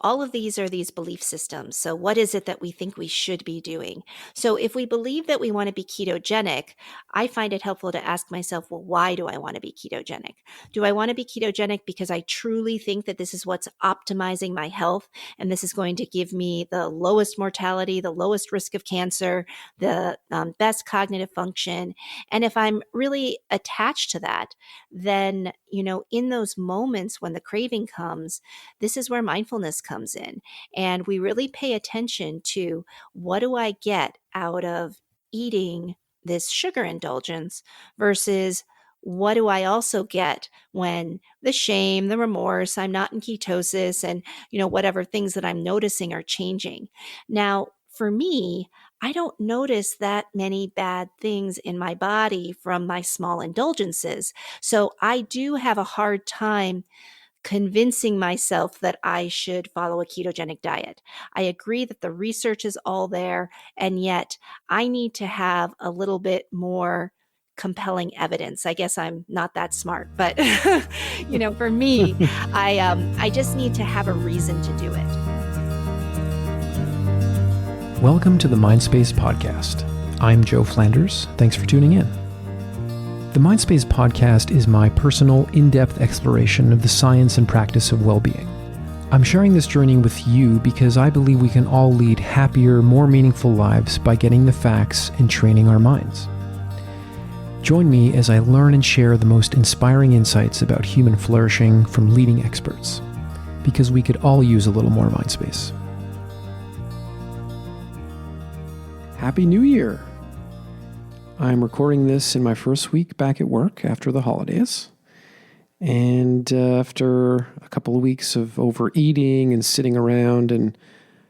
all of these are these belief systems. So what is it that we think we should be doing? So if we believe that we want to be ketogenic, I find it helpful to ask myself, well, why do I want to be ketogenic? Do I want to be ketogenic because I truly think that this is what's optimizing my health and this is going to give me the lowest mortality, the lowest risk of cancer, the best cognitive function? And if I'm really attached to that, then, in those moments when the craving comes, this is where mindfulness comes in. And we really pay attention to, what do I get out of eating this sugar indulgence versus what do I also get when the shame, the remorse, I'm not in ketosis, and, whatever things that I'm noticing are changing. Now, for me, I don't notice that many bad things in my body from my small indulgences. So I do have a hard time convincing myself that I should follow a ketogenic diet. I agree that the research is all there, and yet I need to have a little bit more compelling evidence. I guess I'm not that smart, but for me, I just need to have a reason to do it. Welcome to the Mindspace podcast. I'm Joe Flanders. Thanks for tuning in. The Mindspace podcast is my personal, in-depth exploration of the science and practice of well-being. I'm sharing this journey with you because I believe we can all lead happier, more meaningful lives by getting the facts and training our minds. Join me as I learn and share the most inspiring insights about human flourishing from leading experts, because we could all use a little more mind space. Happy New Year! I'm recording this in my first week back at work after the holidays. And after a couple of weeks of overeating and sitting around and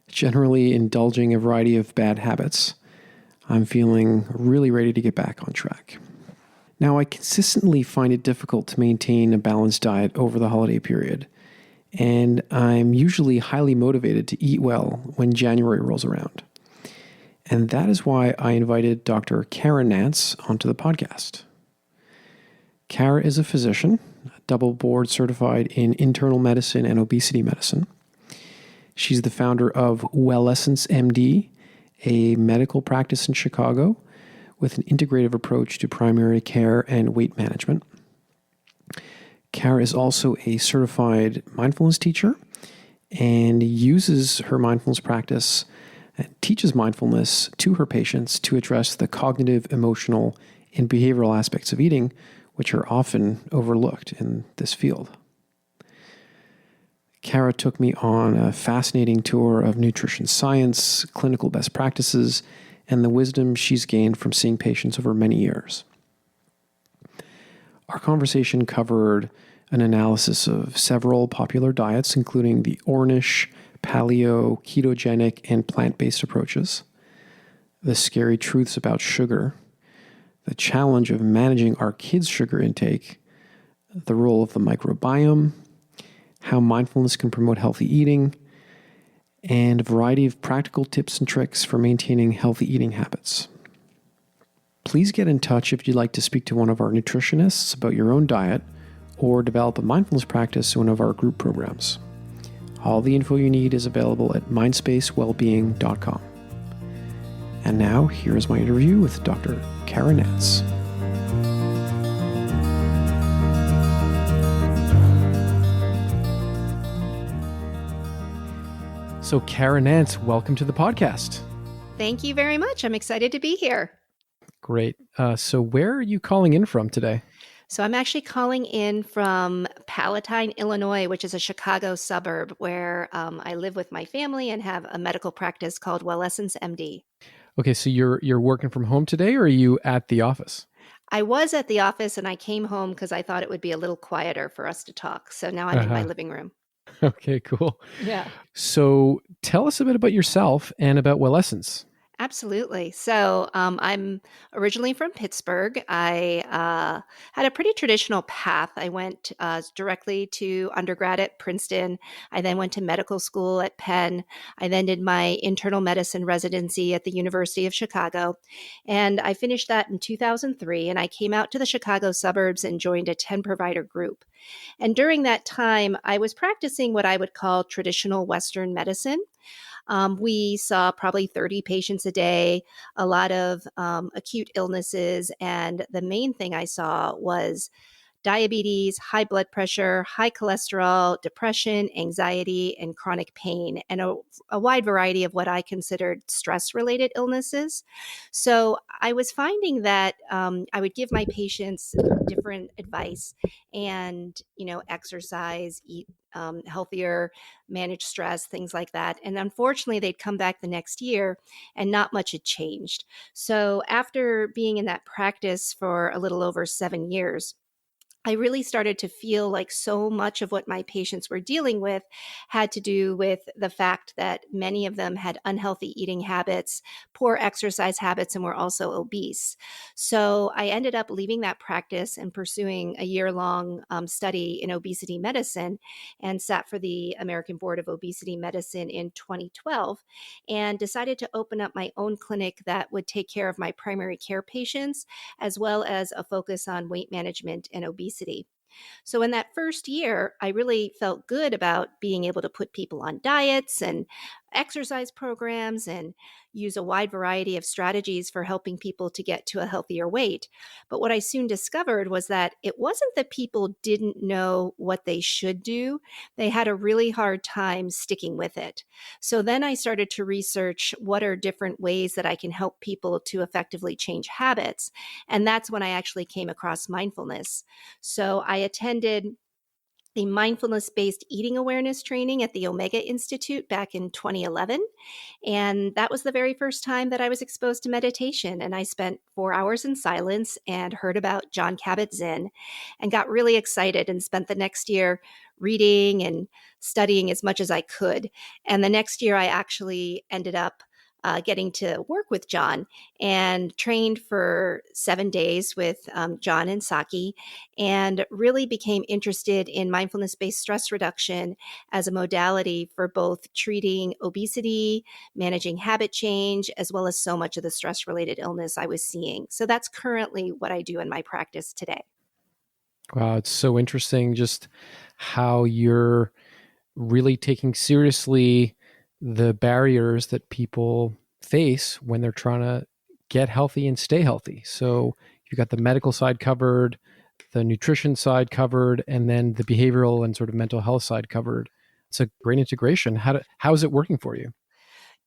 generally indulging a variety of bad habits, I'm feeling really ready to get back on track. Now, I consistently find it difficult to maintain a balanced diet over the holiday period, and I'm usually highly motivated to eat well when January rolls around. And that is why I invited Dr. Kara Nance onto the podcast. Kara is a physician, double board certified in internal medicine and obesity medicine. She's the founder of WellessenceMD, a medical practice in Chicago with an integrative approach to primary care and weight management. Kara is also a certified mindfulness teacher and uses her mindfulness practice and teaches mindfulness to her patients to address the cognitive, emotional, and behavioral aspects of eating, which are often overlooked in this field. Kara took me on a fascinating tour of nutrition science, clinical best practices, and the wisdom she's gained from seeing patients over many years. Our conversation covered an analysis of several popular diets, including the Ornish, paleo, ketogenic, and plant-based approaches, the scary truths about sugar, the challenge of managing our kids' sugar intake, the role of the microbiome, how mindfulness can promote healthy eating, and a variety of practical tips and tricks for maintaining healthy eating habits. Please get in touch if you'd like to speak to one of our nutritionists about your own diet or develop a mindfulness practice in one of our group programs. All the info you need is available at mindspacewellbeing.com. And now, here's my interview with Dr. Kara Nance. So, Kara Nance, welcome to the podcast. Thank you very much. I'm excited to be here. Great. So where are you calling in from today? So I'm actually calling in from Palatine, Illinois, which is a Chicago suburb where I live with my family and have a medical practice called WellessenceMD. Okay, so you're working from home today, or are you at the office? I was at the office and I came home because I thought it would be a little quieter for us to talk. So now I'm in my living room. Okay, cool. Yeah. So tell us a bit about yourself and about Wellessence. Absolutely. So I'm originally from Pittsburgh. I had a pretty traditional path. I went directly to undergrad at Princeton. I then went to medical school at Penn. I then did my internal medicine residency at the University of Chicago. And I finished that in 2003. And I came out to the Chicago suburbs and joined a 10-provider group. And during that time, I was practicing what I would call traditional Western medicine. We saw probably 30 patients a day, a lot of acute illnesses. And the main thing I saw was diabetes, high blood pressure, high cholesterol, depression, anxiety, and chronic pain, and a wide variety of what I considered stress related illnesses. So I was finding that I would give my patients different advice and, exercise, eat healthier, manage stress, things like that. And unfortunately, they'd come back the next year and not much had changed. So after being in that practice for a little over 7 years, I really started to feel like so much of what my patients were dealing with had to do with the fact that many of them had unhealthy eating habits, poor exercise habits, and were also obese. So I ended up leaving that practice and pursuing a year-long study in obesity medicine and sat for the American Board of Obesity Medicine in 2012 and decided to open up my own clinic that would take care of my primary care patients as well as a focus on weight management and obesity. So, in that first year, I really felt good about being able to put people on diets and exercise programs and use a wide variety of strategies for helping people to get to a healthier weight. But what I soon discovered was that it wasn't that people didn't know what they should do, they had a really hard time sticking with it. So then I started to research what are different ways that I can help people to effectively change habits. And that's when I actually came across mindfulness. So I attended a mindfulness-based eating awareness training at the Omega Institute back in 2011. And that was the very first time that I was exposed to meditation. And I spent 4 hours in silence and heard about John Kabat-Zinn and got really excited and spent the next year reading and studying as much as I could. And the next year, I actually ended up getting to work with John and trained for 7 days with John and Saki and really became interested in mindfulness-based stress reduction as a modality for both treating obesity, managing habit change, as well as so much of the stress-related illness I was seeing. So that's currently what I do in my practice today. Wow, it's so interesting just how you're really taking seriously the barriers that people face when they're trying to get healthy and stay healthy. So you got the medical side covered, the nutrition side covered, and then the behavioral and sort of mental health side covered. It's a great integration. How is it working for you?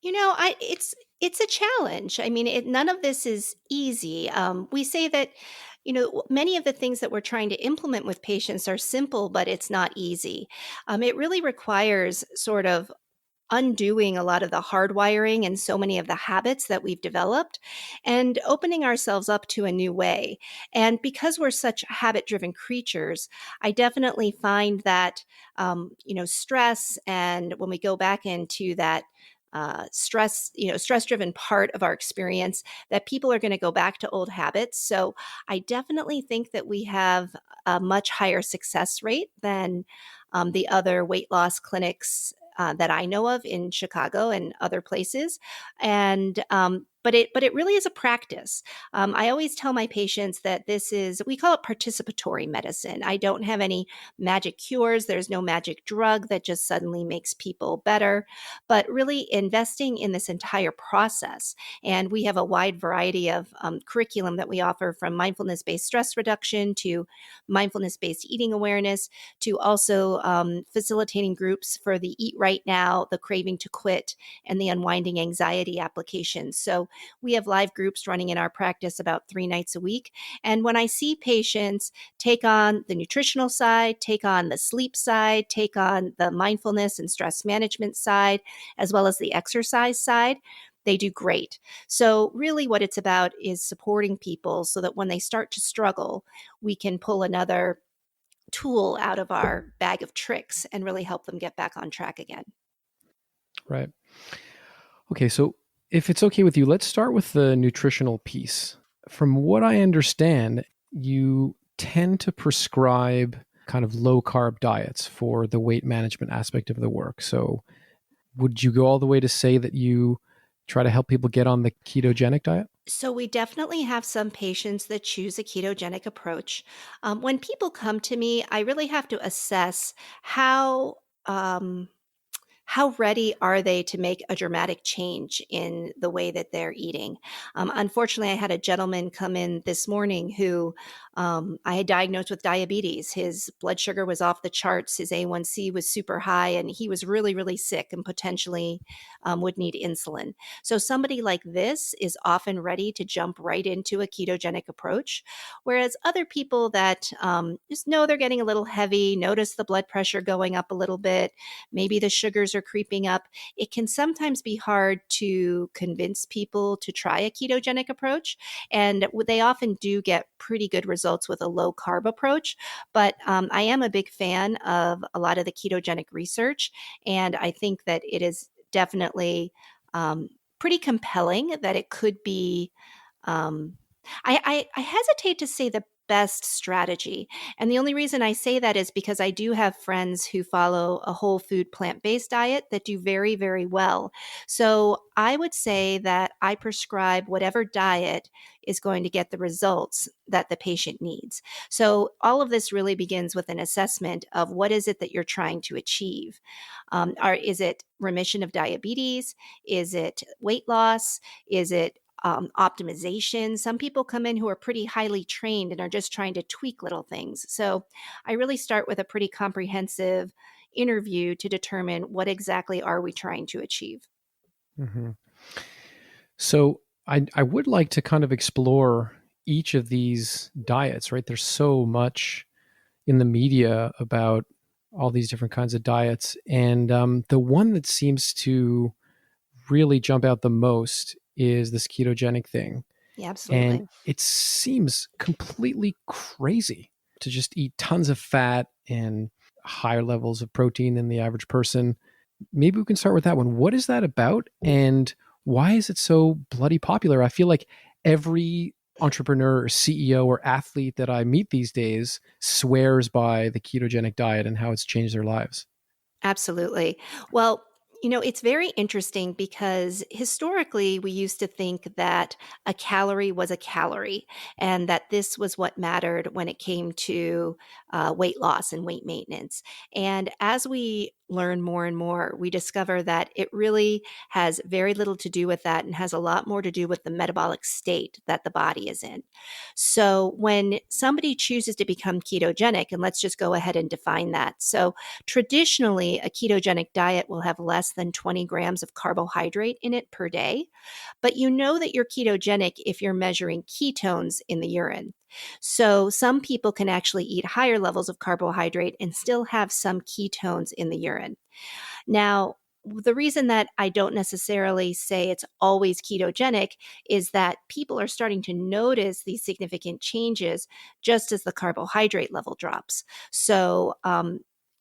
It's a challenge. I mean, none of this is easy. We say that many of the things that we're trying to implement with patients are simple, but it's not easy. It really requires sort of undoing a lot of the hardwiring and so many of the habits that we've developed and opening ourselves up to a new way. And because we're such habit driven creatures, I definitely find that, stress, and when we go back into that, stress driven part of our experience, that people are going to go back to old habits. So I definitely think that we have a much higher success rate than the other weight loss clinics that I know of in Chicago and other places. And but it really is a practice. I always tell my patients that we call it participatory medicine. I don't have any magic cures. There's no magic drug that just suddenly makes people better, but really investing in this entire process. And we have a wide variety of curriculum that we offer, from mindfulness-based stress reduction to mindfulness-based eating awareness to also facilitating groups for the Eat Right Now, the Craving to Quit, and the Unwinding Anxiety applications. So we have live groups running in our practice about 3 nights a week. And when I see patients take on the nutritional side, take on the sleep side, take on the mindfulness and stress management side, as well as the exercise side, they do great. So, really, what it's about is supporting people so that when they start to struggle, we can pull another tool out of our bag of tricks and really help them get back on track again. Right. Okay, so if it's okay with you, let's start with the nutritional piece. From what I understand, you tend to prescribe kind of low carb diets for the weight management aspect of the work. So would you go all the way to say that you try to help people get on the ketogenic diet? So, we definitely have some patients that choose a ketogenic approach. When people come to me, I really have to assess how. Um, how ready are they to make a dramatic change in the way that they're eating? Unfortunately, I had a gentleman come in this morning who I had diagnosed with diabetes. His blood sugar was off the charts, his A1C was super high, and he was really, really sick and potentially would need insulin. So, somebody like this is often ready to jump right into a ketogenic approach. Whereas other people that just know they're getting a little heavy, notice the blood pressure going up a little bit, maybe the sugars are creeping up, it can sometimes be hard to convince people to try a ketogenic approach. And they often do get pretty good results with a low carb approach. But I am a big fan of a lot of the ketogenic research. And I think that it is definitely um, pretty compelling that it could be. Um, I hesitate to say the best strategy. And the only reason I say that is because I do have friends who follow a whole food plant based diet that do very, very well. So I would say that I prescribe whatever diet is going to get the results that the patient needs. So all of this really begins with an assessment of what is it that you're trying to achieve. Is it remission of diabetes? Is it weight loss? Is it optimization? Some people come in who are pretty highly trained and are just trying to tweak little things. So I really start with a pretty comprehensive interview to determine what exactly are we trying to achieve. Mm-hmm. So I would like to kind of explore each of these diets, right? There's so much in the media about all these different kinds of diets. And the one that seems to really jump out the most is this ketogenic thing. Yeah, And absolutely. it seems completely crazy to just eat tons of fat and higher levels of protein than the average person. Maybe we can start with that one. What is that about? And why is it so bloody popular? I feel like every entrepreneur or CEO or athlete that I meet these days swears by the ketogenic diet and how it's changed their lives. Absolutely. Well, it's very interesting because historically we used to think that a calorie was a calorie and that this was what mattered when it came to weight loss and weight maintenance. And as we learn more and more, we discover that it really has very little to do with that and has a lot more to do with the metabolic state that the body is in. So when somebody chooses to become ketogenic, and let's just go ahead and define that. So traditionally, a ketogenic diet will have less than 20 grams of carbohydrate in it per day, but you know that you're ketogenic if you're measuring ketones in the urine. So some people can actually eat higher levels of carbohydrate and still have some ketones in the urine. Now, the reason that I don't necessarily say it's always ketogenic is that people are starting to notice these significant changes just as the carbohydrate level drops. So,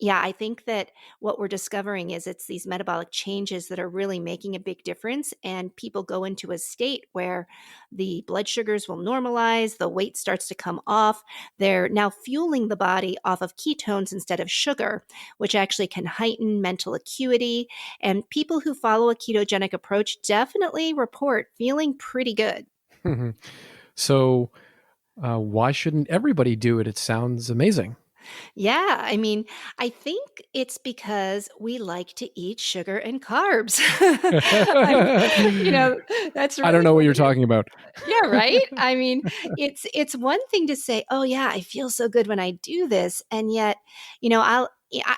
yeah, I think that what we're discovering is it's these metabolic changes that are really making a big difference. And people go into a state where the blood sugars will normalize, the weight starts to come off. They're now fueling the body off of ketones instead of sugar, which actually can heighten mental acuity. And people who follow a ketogenic approach definitely report feeling pretty good. So, why shouldn't everybody do it? It sounds amazing. Yeah, I mean, I think it's because we like to eat sugar and carbs. I'm, you I know, that's don't really know what what you're it is. talking about. Yeah, right? I mean, it's one thing to say, "Oh yeah, I feel so good when I do this." And yet,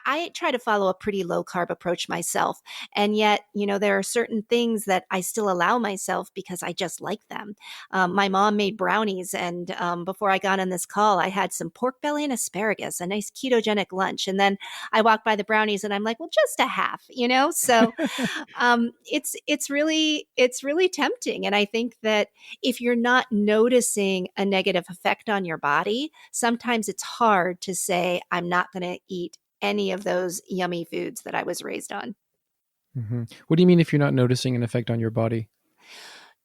I try to follow a pretty low carb approach myself. And yet, there are certain things that I still allow myself because I just like them. My mom made brownies, and before I got on this call, I had some pork belly and asparagus, a nice ketogenic lunch. And then I walked by the brownies, and I'm like, well, just a half. So it's really tempting, and I think that if you're not noticing a negative effect on your body, sometimes it's hard to say, I'm not going to eat any of those yummy foods that I was raised on. What do you mean if you're not noticing an effect on your body?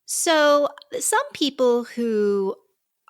So, some people who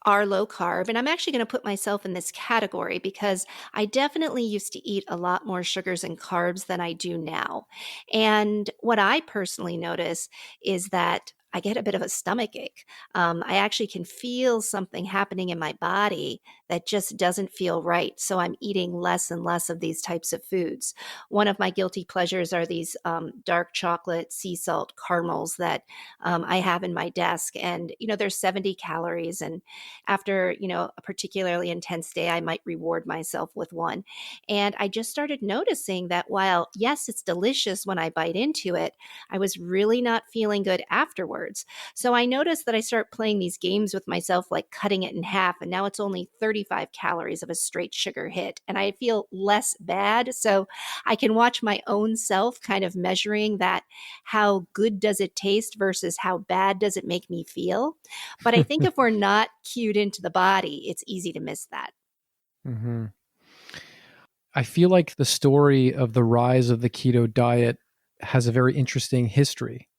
are low carb. And I'm actually going to put myself in this category because I definitely used to eat a lot more sugars and carbs than I do now. And what I personally notice is that I get a bit of a stomach ache. I actually can feel something happening in my body that just doesn't feel right. So I'm eating less and less of these types of foods. One of my guilty pleasures are these dark chocolate sea salt caramels that I have in my desk. And, there's 70 calories. And after, a particularly intense day, I might reward myself with one. And I just started noticing that while, yes, it's delicious when I bite into it, I was really not feeling good afterwards. So I noticed that I start playing these games with myself, like cutting it in half. And now it's only 35 calories of a straight sugar hit. And I feel less bad. So I can watch my own self kind of measuring that, how good does it taste versus how bad does it make me feel. But I think if we're not cued into the body, it's easy to miss that. Hmm. I feel like the story of the rise of the keto diet has a very interesting history.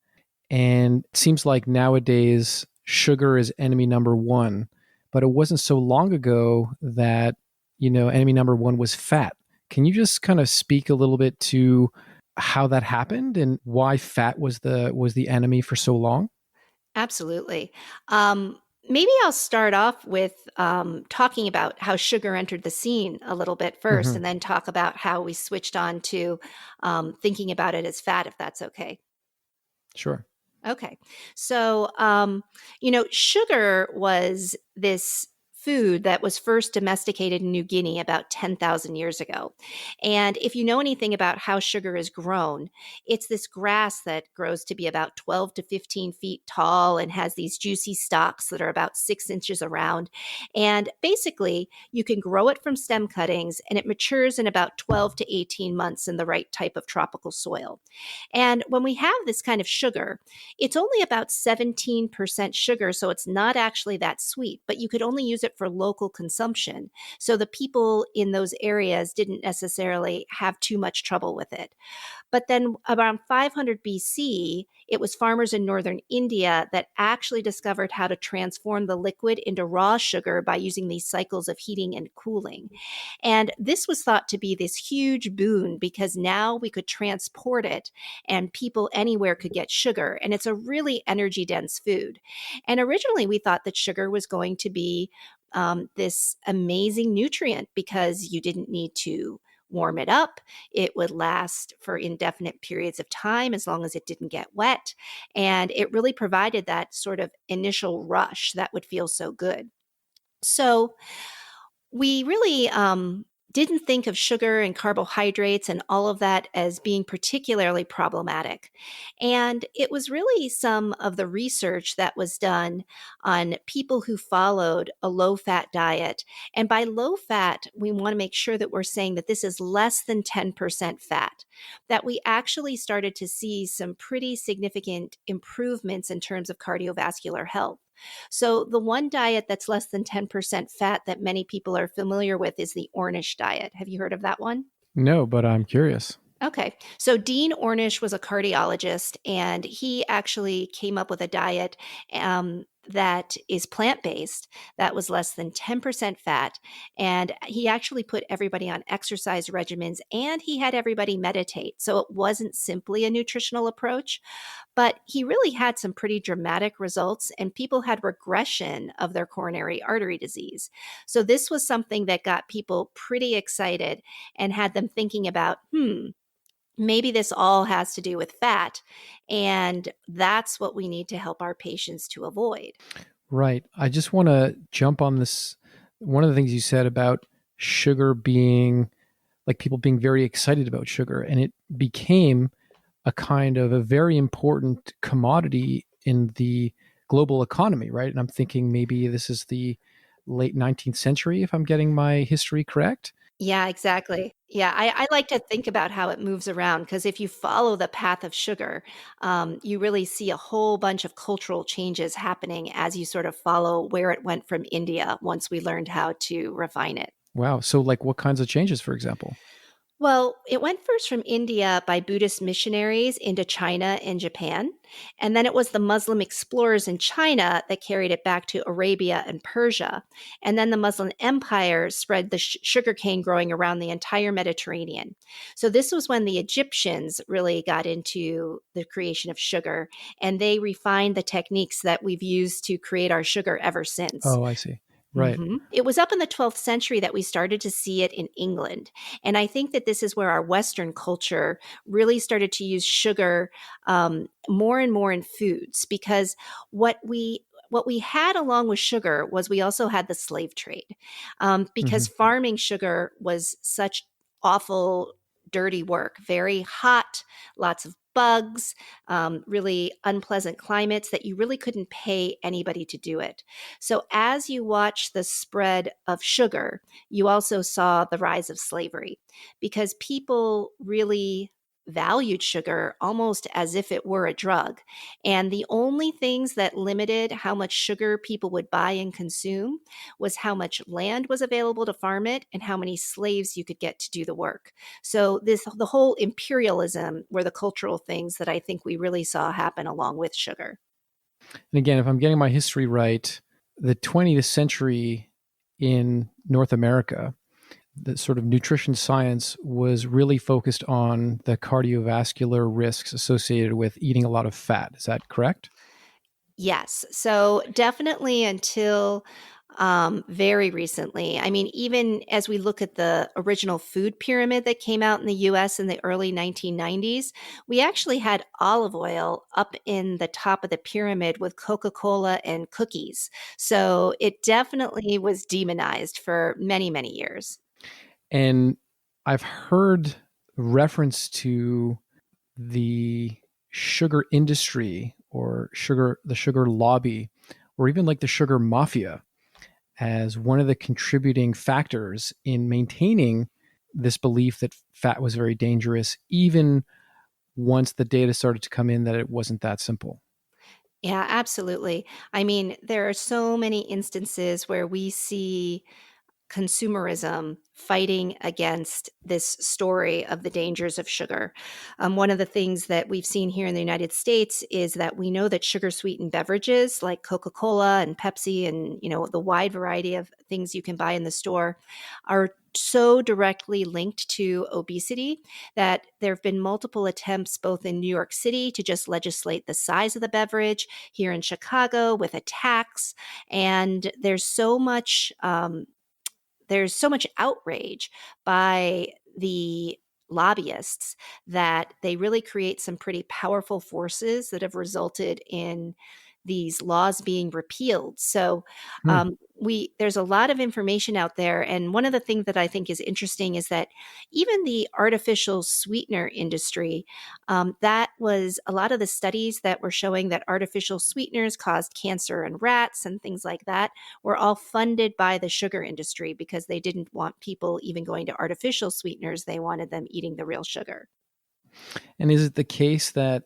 And it seems like nowadays sugar is enemy number one, but it wasn't so long ago that, enemy number one was fat. Can you just kind of speak a little bit to how that happened and why fat was the enemy for so long? Absolutely. Maybe I'll start off with talking about how sugar entered the scene a little bit first, Hmm. and then talk about how we switched on to thinking about it as fat, if that's okay. Sure. Okay. So, sugar was this food that was first domesticated in New Guinea about 10,000 years ago. And if you know anything about how sugar is grown, it's this grass that grows to be about 12 to 15 feet tall and has these juicy stalks that are about 6 inches around. And basically, you can grow it from stem cuttings and it matures in about 12 to 18 months in the right type of tropical soil. And when we have this kind of sugar, it's only about 17% sugar, so it's not actually that sweet, but you could only use it for local consumption. So the people in those areas didn't necessarily have too much trouble with it. But then around 500 BC, it was farmers in northern India that actually discovered how to transform the liquid into raw sugar by using these cycles of heating and cooling. And this was thought to be this huge boon because now we could transport it and people anywhere could get sugar. And it's a really energy dense food. And originally, we thought that sugar was going to be this amazing nutrient because you didn't need to warm it up. It would last for indefinite periods of time as long as it didn't get wet. And it really provided that sort of initial rush that would feel so good. So, we really didn't think of sugar and carbohydrates and all of that as being particularly problematic. And it was really some of the research that was done on people who followed a low fat diet. And by low fat, we want to make sure that we're saying that this is less than 10% fat, that we actually started to see some pretty significant improvements in terms of cardiovascular health. So, the one diet that's less than 10% fat that many people are familiar with is the Ornish diet. Have you heard of that one? No, but I'm curious. Okay. So Dean Ornish was a cardiologist, and he actually came up with a diet that is plant based, that was less than 10% fat. And he actually put everybody on exercise regimens and he had everybody meditate. So it wasn't simply a nutritional approach, but he really had some pretty dramatic results, and people had regression of their coronary artery disease. So this was something that got people pretty excited and had them thinking about, maybe this all has to do with fat. And that's what we need to help our patients to avoid. Right. I just want to jump on this. One of the things you said about sugar being like people being very excited about sugar, and it became a kind of a very important commodity in the global economy, right? And I'm thinking maybe this is the late 19th century, if I'm getting my history correct. Yeah, exactly. Yeah, I like to think about how it moves around because if you follow the path of sugar, you really see a whole bunch of cultural changes happening as you sort of follow where it went from India once we learned how to refine it. Wow. So, like, what kinds of changes, for example? Well, it went first from India by Buddhist missionaries into China and Japan. And then it was the Muslim explorers in China that carried it back to Arabia and Persia. And then the Muslim empire spread the sugarcane growing around the entire Mediterranean. So this was when the Egyptians really got into the creation of sugar, and they refined the techniques that we've used to create our sugar ever since. Oh, I see. Right. It was up in the 12th century that we started to see it in England. And I think that this is where our Western culture really started to use sugar more and more in foods, because what we had along with sugar was we also had the slave trade, Hmm. because farming sugar was such awful, dirty work, very hot, lots of bugs, really unpleasant climates that you really couldn't pay anybody to do it. So, as you watch the spread of sugar, you also saw the rise of slavery, because people really valued sugar almost as if it were a drug. And the only things that limited how much sugar people would buy and consume was how much land was available to farm it and how many slaves you could get to do the work. So, the whole imperialism were the cultural things that I think we really saw happen along with sugar. And again, if I'm getting my history right, the 20th century in North America, the sort of nutrition science was really focused on the cardiovascular risks associated with eating a lot of fat. Is that correct? Yes. So definitely until very recently. I mean, even as we look at the original food pyramid that came out in the US in the early 1990s, we actually had olive oil up in the top of the pyramid with Coca Cola and cookies. So it definitely was demonized for many, many years. And I've heard reference to the sugar industry or the sugar lobby, or even like the sugar mafia as one of the contributing factors in maintaining this belief that fat was very dangerous, even once the data started to come in that it wasn't that simple. Yeah, absolutely. I mean, there are so many instances where we see consumerism fighting against this story of the dangers of sugar. One of the things that we've seen here in the United States is that we know that sugar sweetened beverages like Coca-Cola and Pepsi and the wide variety of things you can buy in the store are so directly linked to obesity that there have been multiple attempts both in New York City to just legislate the size of the beverage, here in Chicago with a tax, and there's so much outrage by the lobbyists that they really create some pretty powerful forces that have resulted in these laws being repealed. So Hmm. we there's a lot of information out there, and one of the things that I think is interesting is that even the artificial sweetener industry, that was a lot of the studies that were showing that artificial sweeteners caused cancer in rats and things like that were all funded by the sugar industry because they didn't want people even going to artificial sweeteners. They wanted them eating the real sugar. And is it the case that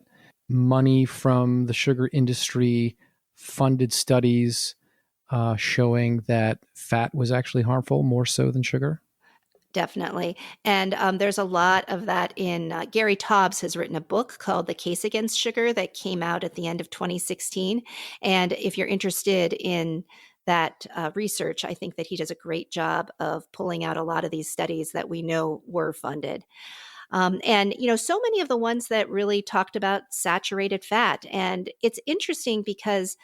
money from the sugar industry funded studies showing that fat was actually harmful more so than sugar? Definitely. And there's a lot of that in Gary Taubes has written a book called The Case Against Sugar that came out at the end of 2016. And if you're interested in that research, I think that he does a great job of pulling out a lot of these studies that we know were funded. And so many of the ones that really talked about saturated fat. And it's interesting because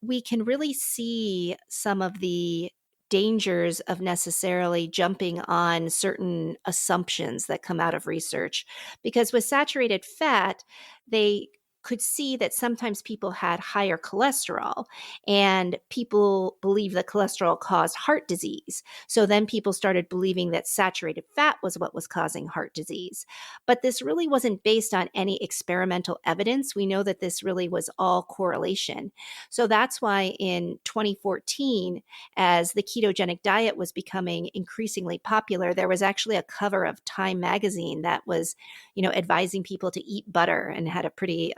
we can really see some of the dangers of necessarily jumping on certain assumptions that come out of research. Because with saturated fat, they could see that sometimes people had higher cholesterol, and people believe that cholesterol caused heart disease. So then people started believing that saturated fat was what was causing heart disease. But this really wasn't based on any experimental evidence. We know that this really was all correlation. So that's why in 2014, as the ketogenic diet was becoming increasingly popular, there was actually a cover of Time magazine that was, advising people to eat butter and had a pretty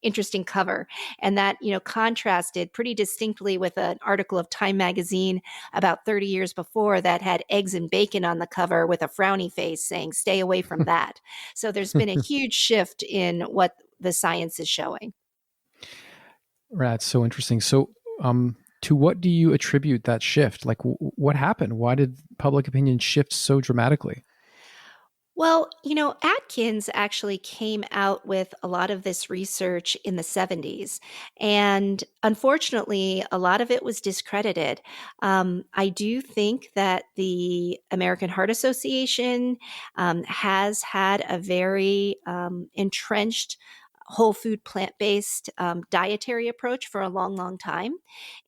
interesting cover. And that, contrasted pretty distinctly with an article of Time magazine about 30 years before that had eggs and bacon on the cover with a frowny face saying, stay away from that. So there's been a huge shift in what the science is showing. Right. So interesting. So, to what do you attribute that shift? Like, what happened? Why did public opinion shift so dramatically? Well, Atkins actually came out with a lot of this research in the 70s. And unfortunately, a lot of it was discredited. I do think that the American Heart Association has had a very entrenched whole food plant-based dietary approach for a long, long time.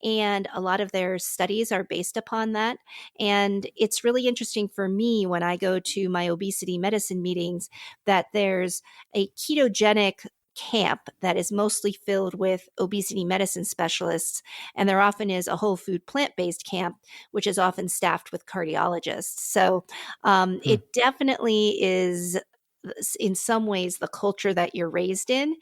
And a lot of their studies are based upon that. And it's really interesting for me when I go to my obesity medicine meetings that there's a ketogenic camp that is mostly filled with obesity medicine specialists. And there often is a whole food plant based camp, which is often staffed with cardiologists. So Hmm. it definitely is in some ways the culture that you're raised in.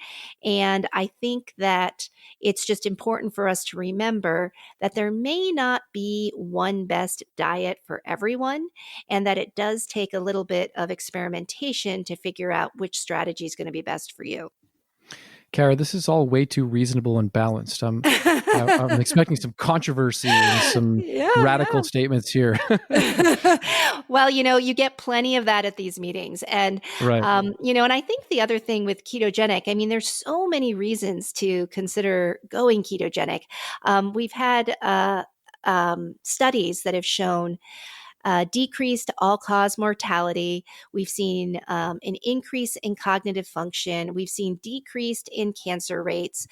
And I think that it's just important for us to remember that there may not be one best diet for everyone, and that it does take a little bit of experimentation to figure out which strategy is going to be best for you. Kara, this is all way too reasonable and balanced. I'm expecting some controversy and some Yeah, radical statements here. well, you get plenty of that at these meetings. And, Right. and I think the other thing with ketogenic, I mean, there's so many reasons to consider going ketogenic. We've had studies that have shown decreased all cause mortality. We've seen an increase in cognitive function. We've seen decreased in cancer rates.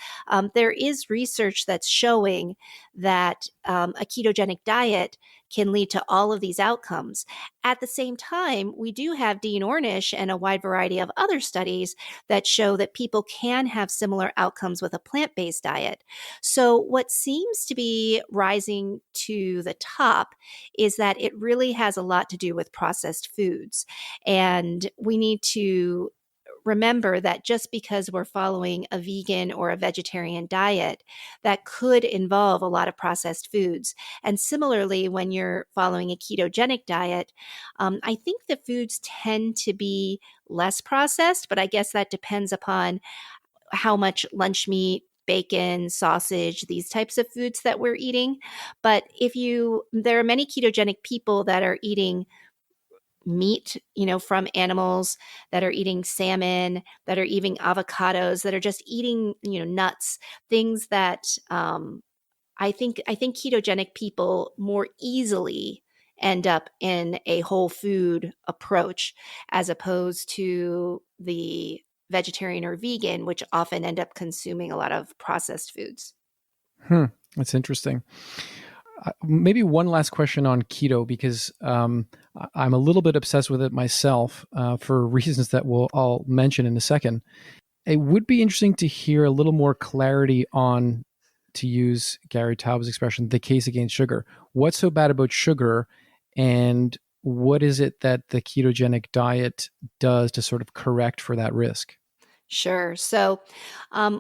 There is research that's showing that a ketogenic diet can lead to all of these outcomes. At the same time, we do have Dean Ornish and a wide variety of other studies that show that people can have similar outcomes with a plant based diet. So, what seems to be rising to the top is that it really has a lot to do with processed foods. And we need to remember that just because we're following a vegan or a vegetarian diet, that could involve a lot of processed foods. And similarly, when you're following a ketogenic diet, I think the foods tend to be less processed, but I guess that depends upon how much lunch meat, bacon, sausage, these types of foods that we're eating. But there are many ketogenic people that are eating meat, from animals, that are eating salmon, that are eating avocados, that are just eating, nuts, things that I think ketogenic people more easily end up in a whole food approach as opposed to the vegetarian or vegan, which often end up consuming a lot of processed foods. Hmm. That's interesting. Maybe one last question on keto because I'm a little bit obsessed with it myself for reasons that I'll mention in a second. It would be interesting to hear a little more clarity on, to use Gary Taub's expression, the case against sugar. What's so bad about sugar, and what is it that the ketogenic diet does to sort of correct for that risk? Sure. So,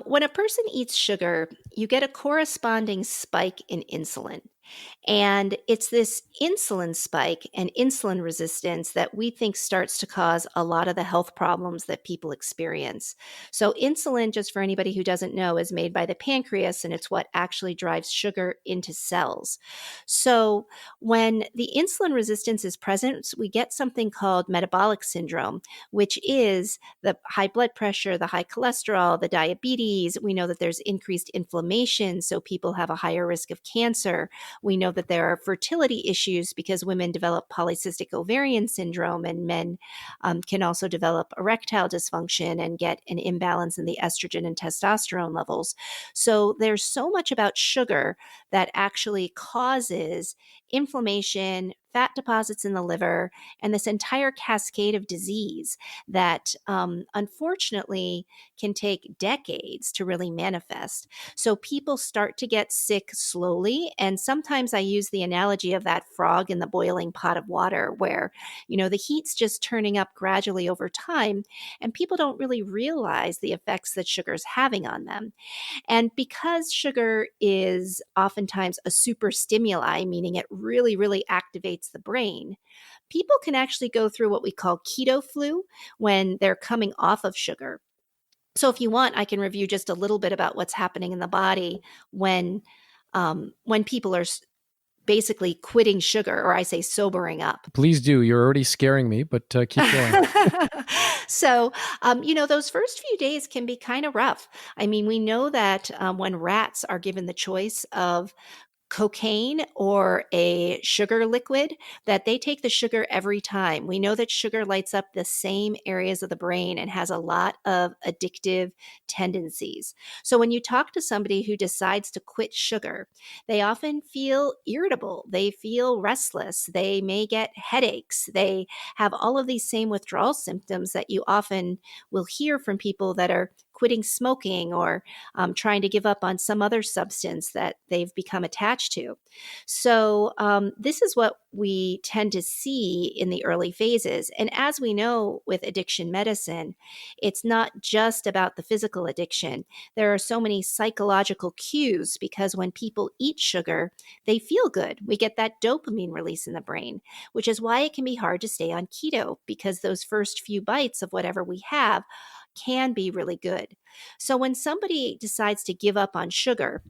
when a person eats sugar, you get a corresponding spike in insulin. And it's this insulin spike and insulin resistance that we think starts to cause a lot of the health problems that people experience. So, insulin, just for anybody who doesn't know, is made by the pancreas and it's what actually drives sugar into cells. So, when the insulin resistance is present, we get something called metabolic syndrome, which is the high blood pressure, the high cholesterol, the diabetes. We know that there's increased inflammation, so people have a higher risk of cancer. We know that there are fertility issues because women develop polycystic ovarian syndrome, and men can also develop erectile dysfunction and get an imbalance in the estrogen and testosterone levels. So there's so much about sugar that actually causes inflammation, fat deposits in the liver, and this entire cascade of disease that unfortunately can take decades to really manifest. So people start to get sick slowly. And sometimes I use the analogy of that frog in the boiling pot of water where, the heat's just turning up gradually over time, and people don't really realize the effects that sugar's having on them. And because sugar is oftentimes a super stimuli, meaning it really, really activates the brain, people can actually go through what we call keto flu when they're coming off of sugar. So if you want, I can review just a little bit about what's happening in the body when people are basically quitting sugar, or I say sobering up. Please do. You're already scaring me, but keep going. So, those first few days can be kind of rough. I mean, we know that when rats are given the choice of cocaine or a sugar liquid, that they take the sugar every time. We know that sugar lights up the same areas of the brain and has a lot of addictive tendencies. So when you talk to somebody who decides to quit sugar, they often feel irritable, they feel restless, they may get headaches, they have all of these same withdrawal symptoms that you often will hear from people that are quitting smoking or trying to give up on some other substance that they've become attached to. So, this is what we tend to see in the early phases. And as we know with addiction medicine, it's not just about the physical addiction. There are so many psychological cues because when people eat sugar, they feel good. We get that dopamine release in the brain, which is why it can be hard to stay on keto because those first few bites of whatever we have can be really good. So when somebody decides to give up on sugar,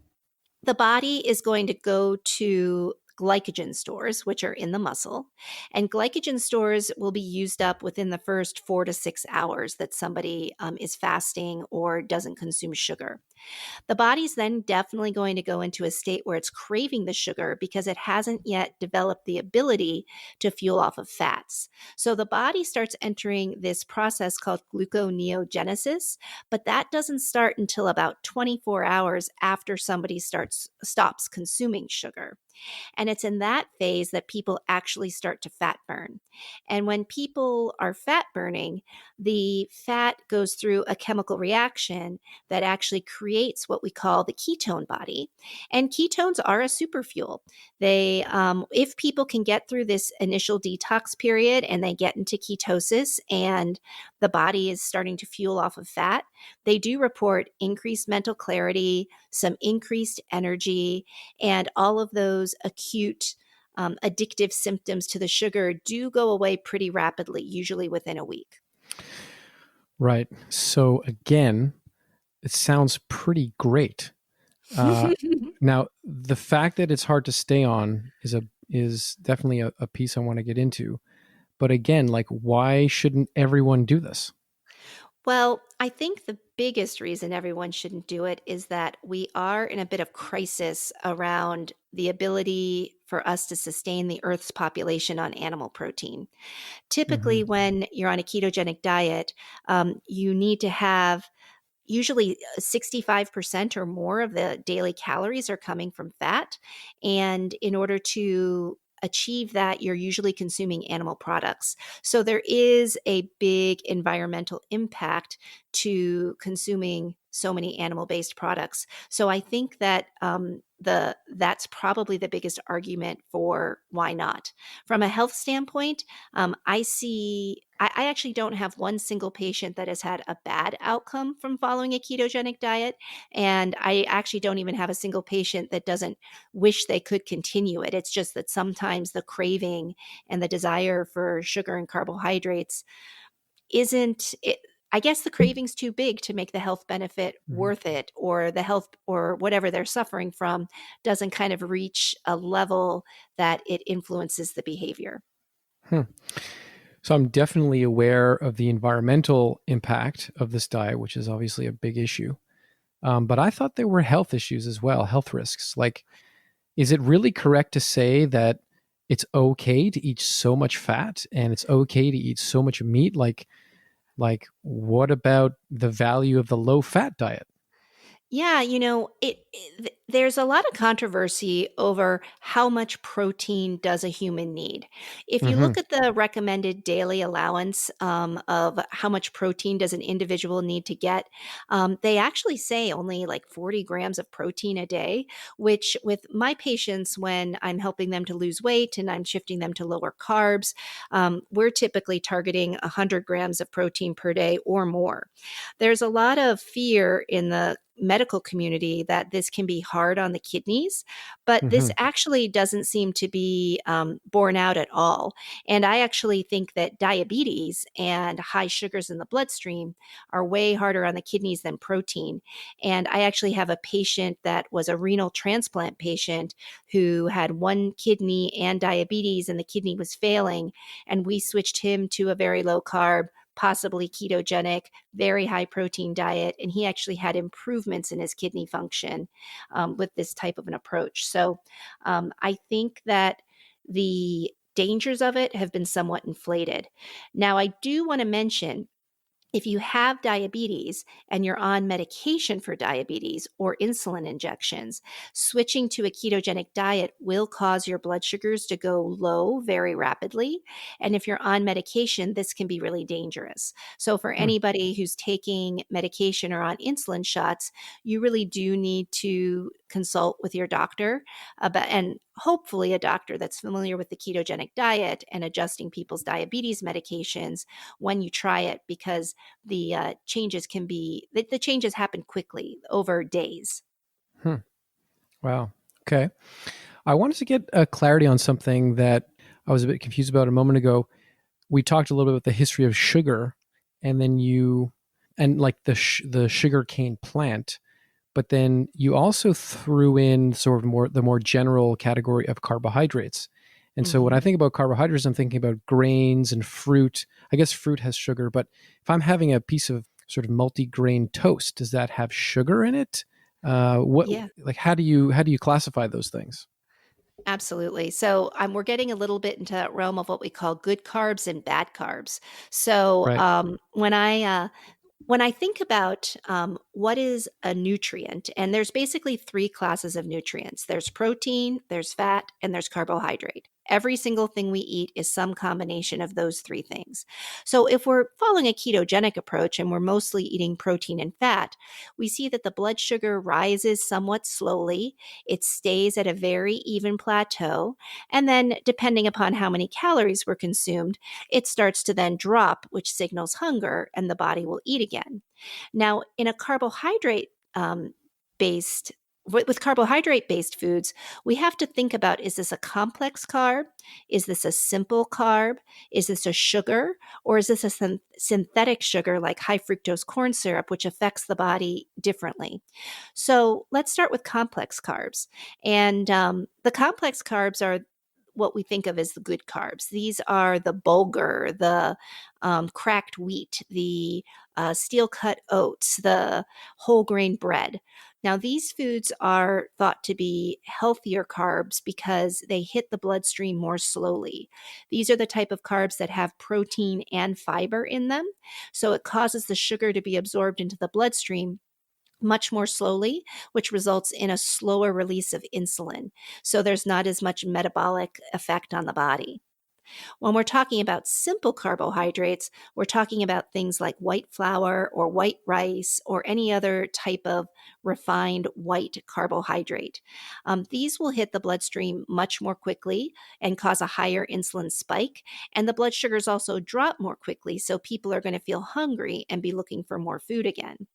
the body is going to go to glycogen stores, which are in the muscle. And glycogen stores will be used up within the first 4 to 6 hours that somebody is fasting or doesn't consume sugar. The body's then definitely going to go into a state where it's craving the sugar because it hasn't yet developed the ability to fuel off of fats. So the body starts entering this process called gluconeogenesis, but that doesn't start until about 24 hours after somebody stops consuming sugar. And it's in that phase that people actually start to fat burn. And when people are fat burning, the fat goes through a chemical reaction that actually creates what we call the ketone body. And ketones are a superfuel. If people can get through this initial detox period and they get into ketosis and the body is starting to fuel off of fat, they do report increased mental clarity, some increased energy, and all of those acute addictive symptoms to the sugar do go away pretty rapidly, usually within a week. Right. So again, it sounds pretty great. Now, the fact that it's hard to stay on is definitely a piece I want to get into. But again, like, why shouldn't everyone do this? Well, I think the biggest reason everyone shouldn't do it is that we are in a bit of crisis around the ability for us to sustain the Earth's population on animal protein. Typically, Mm-hmm. when you're on a ketogenic diet, you need to have usually 65% or more of the daily calories are coming from fat. And in order to achieve that, you're usually consuming animal products. So there is a big environmental impact to consuming so many animal-based products. So I think that that's probably the biggest argument for why not. From a health standpoint, I actually don't have one single patient that has had a bad outcome from following a ketogenic diet. And I actually don't even have a single patient that doesn't wish they could continue it. It's just that sometimes the craving and the desire for sugar and carbohydrates isn't it. I guess the craving's too big to make the health benefit Mm-hmm. worth it, or the health or whatever they're suffering from doesn't kind of reach a level that it influences the behavior. Hmm. So I'm definitely aware of the environmental impact of this diet, which is obviously a big issue. But I thought there were health issues as well, health risks. Like, is it really correct to say that it's okay to eat so much fat and it's okay to eat so much meat? What about the value of the low fat diet? Yeah, There's a lot of controversy over how much protein does a human need. If you Hmm. look at the recommended daily allowance of how much protein does an individual need to get, they actually say only like 40 grams of protein a day, which with my patients, when I'm helping them to lose weight and I'm shifting them to lower carbs, we're typically targeting 100 grams of protein per day or more. There's a lot of fear in the medical community that this can be hard on the kidneys, but this Hmm. actually doesn't seem to be borne out at all. And I actually think that diabetes and high sugars in the bloodstream are way harder on the kidneys than protein. And I actually have a patient that was a renal transplant patient who had one kidney and diabetes, and the kidney was failing. And we switched him to a very low carb, possibly ketogenic, very high protein diet, and he actually had improvements in his kidney function with this type of an approach. So I think that the dangers of it have been somewhat inflated. Now, I do want to mention, if you have diabetes and you're on medication for diabetes or insulin injections, switching to a ketogenic diet will cause your blood sugars to go low very rapidly. And if you're on medication, this can be really dangerous. So, for Hmm. anybody who's taking medication or on insulin shots, you really do need to consult with your doctor about, and hopefully a doctor that's familiar with the ketogenic diet and adjusting people's diabetes medications when you try it, because the changes happen quickly over days. Hmm. Wow. Okay. I wanted to get a clarity on something that I was a bit confused about a moment ago. We talked a little bit about the history of sugar, and then and like the sugar cane plant, but then you also threw in sort of the more general category of carbohydrates. And so when I Mhm. think about carbohydrates, I'm thinking about grains and fruit. I guess fruit has sugar, but if I'm having a piece of sort of multi-grain toast, does that have sugar in it? What Yeah, like how do you classify those things? absolutely. So we're getting a little bit into that realm of what we call good carbs and bad carbs. So Right. when I think about what is a nutrient, and there's basically three classes of nutrients: there's protein, there's fat, and there's carbohydrate. Every single thing we eat is some combination of those three things. So, if we're following a ketogenic approach and we're mostly eating protein and fat, we see that the blood sugar rises somewhat slowly. It stays at a very even plateau. And then, depending upon how many calories were consumed, it starts to then drop, which signals hunger, and the body will eat again. Now, in a carbohydrate based with carbohydrate based foods, we have to think about, is this a complex carb? Is this a simple carb? Is this a sugar? Or is this a synthetic sugar like high fructose corn syrup, which affects the body differently? So let's start with complex carbs. And the complex carbs are what we think of as the good carbs. These are the bulgur, the cracked wheat, the steel cut oats, the whole grain bread. Now, these foods are thought to be healthier carbs because they hit the bloodstream more slowly. These are the type of carbs that have protein and fiber in them. So it causes the sugar to be absorbed into the bloodstream much more slowly, which results in a slower release of insulin. So there's not as much metabolic effect on the body. When we're talking about simple carbohydrates, we're talking about things like white flour or white rice or any other type of refined white carbohydrate. These will hit the bloodstream much more quickly and cause a higher insulin spike. And the blood sugars also drop more quickly. So people are going to feel hungry and be looking for more food again.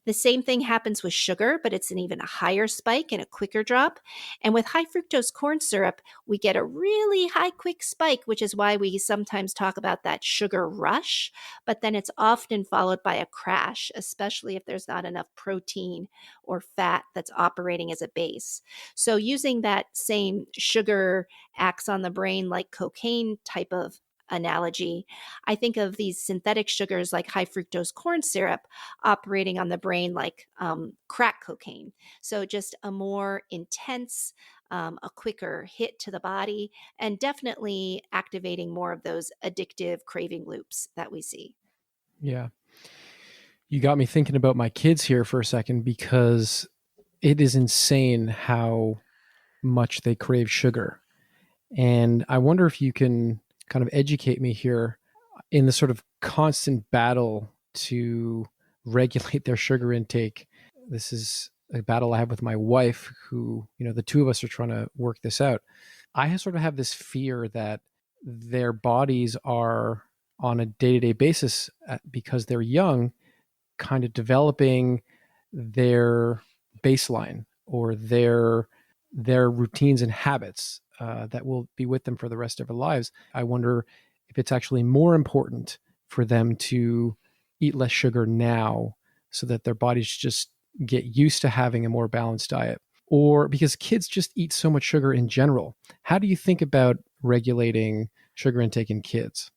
The same thing happens with sugar, but it's an even a higher spike and a quicker drop. And with high fructose corn syrup, we get a really high, quick spike, which is why we sometimes talk about that sugar rush. But then it's often followed by a crash, especially if there's not enough protein or fat that's operating as a base. So, using that same sugar acts on the brain like cocaine type of analogy, I think of these synthetic sugars like high fructose corn syrup operating on the brain like crack cocaine. So just a more intense, a quicker hit to the body, and definitely activating more of those addictive craving loops that we see. Yeah. You got me thinking about my kids here for a second because it is insane how much they crave sugar. And I wonder if you can kind of educate me here in the sort of constant battle to regulate their sugar intake. This is a battle I have with my wife, who, the two of us are trying to work this out. I sort of have this fear that their bodies are on a day to day basis, because they're young, kind of developing their baseline or their routines and habits that will be with them for the rest of their lives. I wonder if it's actually more important for them to eat less sugar now so that their bodies just get used to having a more balanced diet, or because kids just eat so much sugar in general. How do you think about regulating sugar intake in kids?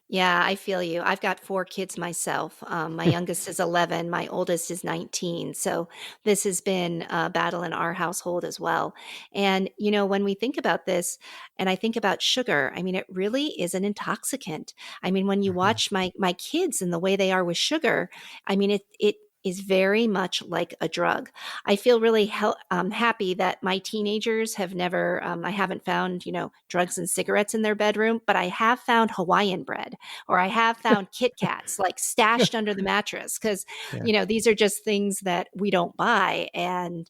Yeah, I feel you. I've got 4 kids myself. My youngest is 11, my oldest is 19. So this has been a battle in our household as well. And, when we think about this, and I think about sugar, I mean, it really is an intoxicant. I mean, when you Mhm. watch my kids and the way they are with sugar, I mean, it is very much like a drug. I feel really happy that my teenagers have never, I haven't found, drugs and cigarettes in their bedroom, but I have found Hawaiian bread, or I have found Kit Kats like stashed under the mattress because, Yeah. these are just things that we don't buy. And,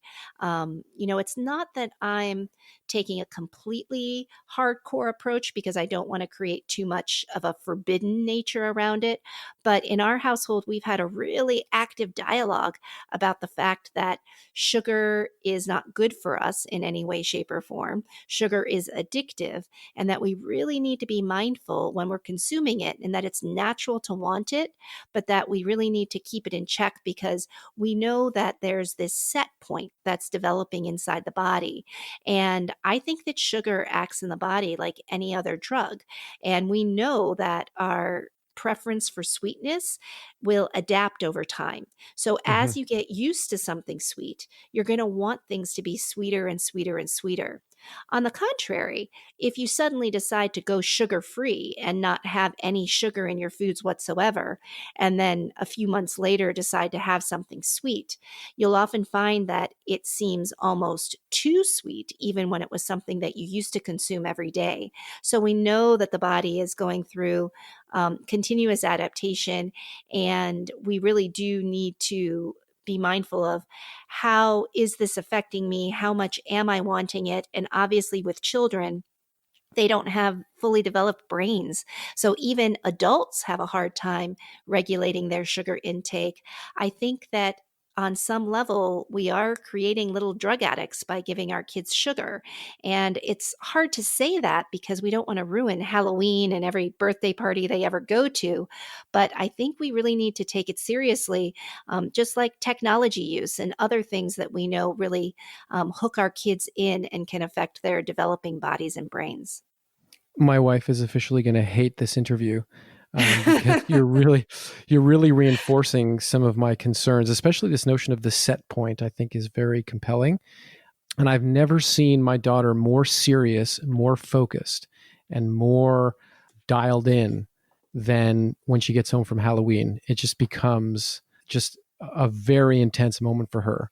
it's not that I'm taking a completely hardcore approach because I don't want to create too much of a forbidden nature around it. But in our household, we've had a really active dialogue about the fact that sugar is not good for us in any way, shape, or form. Sugar is addictive, and that we really need to be mindful when we're consuming it, and that it's natural to want it, but that we really need to keep it in check because we know that there's this set point that's developing inside the body. And I think that sugar acts in the body like any other drug. And we know that our preference for sweetness will adapt over time. So Mhm. as you get used to something sweet, you're going to want things to be sweeter and sweeter and sweeter. On the contrary, if you suddenly decide to go sugar free and not have any sugar in your foods whatsoever, and then a few months later decide to have something sweet, you'll often find that it seems almost too sweet, even when it was something that you used to consume every day. So we know that the body is going through continuous adaptation, and we really do need to be mindful of how is this affecting me? How much am I wanting it? And obviously, with children, they don't have fully developed brains. So even adults have a hard time regulating their sugar intake. I think that on some level, we are creating little drug addicts by giving our kids sugar. And it's hard to say that because we don't want to ruin Halloween and every birthday party they ever go to. But I think we really need to take it seriously, just like technology use and other things that we know really hook our kids in and can affect their developing bodies and brains. My wife is officially going to hate this interview, because you're really reinforcing some of my concerns, especially this notion of the set point. I think is very compelling, and I've never seen my daughter more serious, more focused, and more dialed in than when she gets home from Halloween. It just becomes just a very intense moment for her.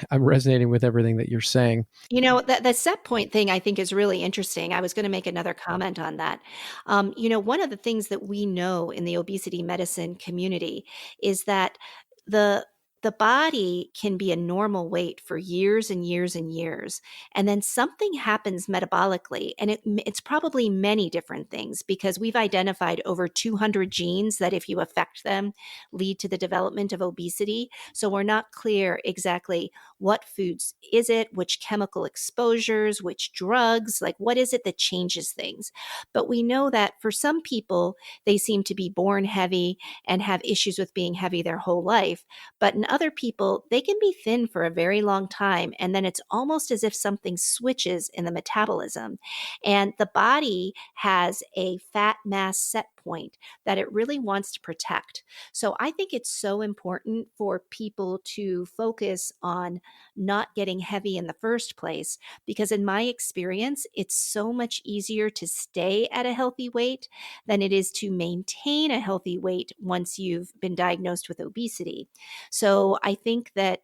I'm resonating with everything that you're saying. That the set point thing I think is really interesting. I was going to make another comment on that. One of the things that we know in the obesity medicine community is that the the body can be a normal weight for years and years and years, and then something happens metabolically, and it's probably many different things because we've identified over 200 genes that, if you affect them, lead to the development of obesity. So we're not clear exactly what foods is it, which chemical exposures, which drugs, like what is it that changes things. But we know that for some people, they seem to be born heavy and have issues with being heavy their whole life. But in other people, they can be thin for a very long time. And then it's almost as if something switches in the metabolism. And the body has a fat mass set point that it really wants to protect. So I think it's so important for people to focus on not getting heavy in the first place, because in my experience, it's so much easier to stay at a healthy weight than it is to maintain a healthy weight once you've been diagnosed with obesity. So I think that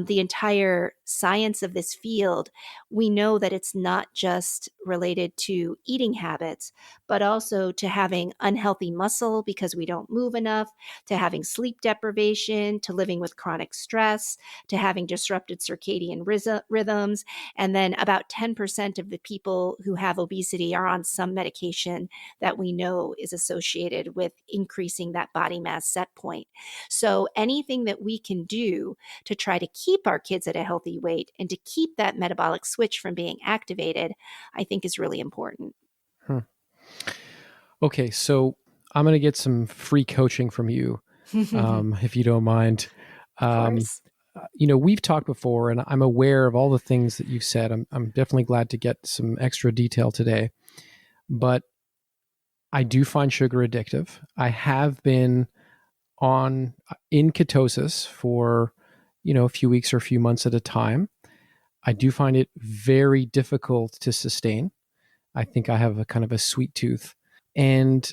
the entire science of this field, we know that it's not just related to eating habits, but also to having unhealthy muscle because we don't move enough, to having sleep deprivation, to living with chronic stress, to having disrupted circadian rhythms. And then about 10% of the people who have obesity are on some medication that we know is associated with increasing that body mass set point. So anything that we can do to try to keep our kids at a healthy weight and to keep that metabolic switch from being activated, I think is really important. Hmm. Okay, so I'm going to get some free coaching from you, Of if you don't mind. Um, course. we've talked before, and I'm aware of all the things that you've said. I'm definitely glad to get some extra detail today. But I do find sugar addictive. I have been on in ketosis for a few weeks or a few months at a time. I do find it very difficult to sustain. I think I have a kind of a sweet tooth, and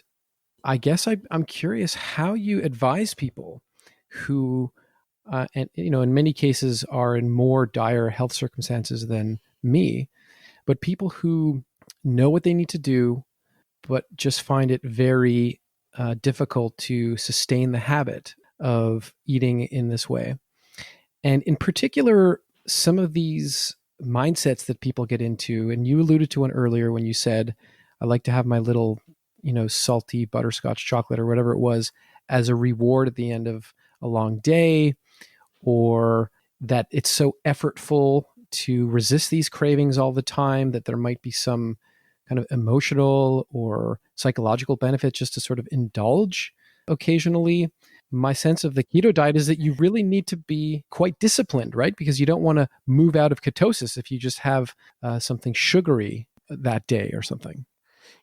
I guess I'm curious how you advise people who, and in many cases are in more dire health circumstances than me, but people who know what they need to do, but just find it very difficult to sustain the habit of eating in this way. And in particular, some of these mindsets that people get into, and you alluded to one earlier when you said, I like to have my little, salty butterscotch chocolate or whatever it was as a reward at the end of a long day, or that it's so effortful to resist these cravings all the time that there might be some kind of emotional or psychological benefit just to sort of indulge occasionally. My sense of the keto diet is that you really need to be quite disciplined, right? Because you don't want to move out of ketosis if you just have something sugary that day or something.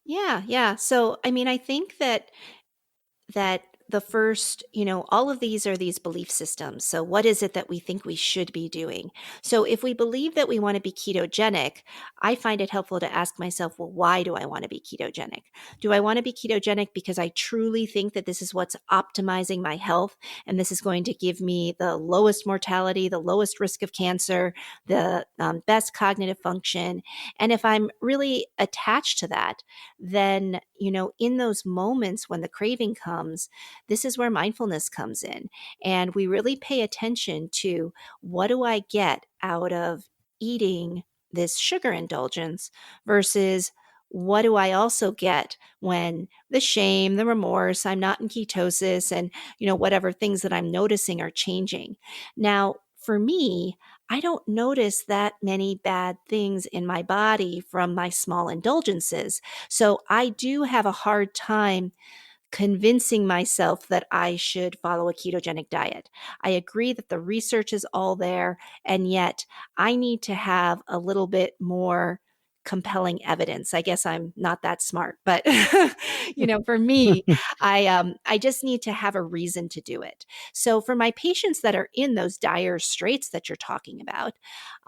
Yeah, yeah. So, I mean, I think that the first, all of these are these belief systems. So, what is it that we think we should be doing? So, if we believe that we want to be ketogenic, I find it helpful to ask myself, well, why do I want to be ketogenic? Do I want to be ketogenic because I truly think that this is what's optimizing my health and this is going to give me the lowest mortality, the lowest risk of cancer, the best cognitive function? And if I'm really attached to that, then, in those moments when the craving comes, this is where mindfulness comes in. And we really pay attention to what do I get out of eating this sugar indulgence versus what do I also get when the shame, the remorse, I'm not in ketosis, and, whatever things that I'm noticing are changing. Now, for me, I don't notice that many bad things in my body from my small indulgences. So I do have a hard time convincing myself that I should follow a ketogenic diet. I agree that the research is all there, and yet I need to have a little bit more compelling evidence. I guess I'm not that smart, but for me, I just need to have a reason to do it. So for my patients that are in those dire straits that you're talking about,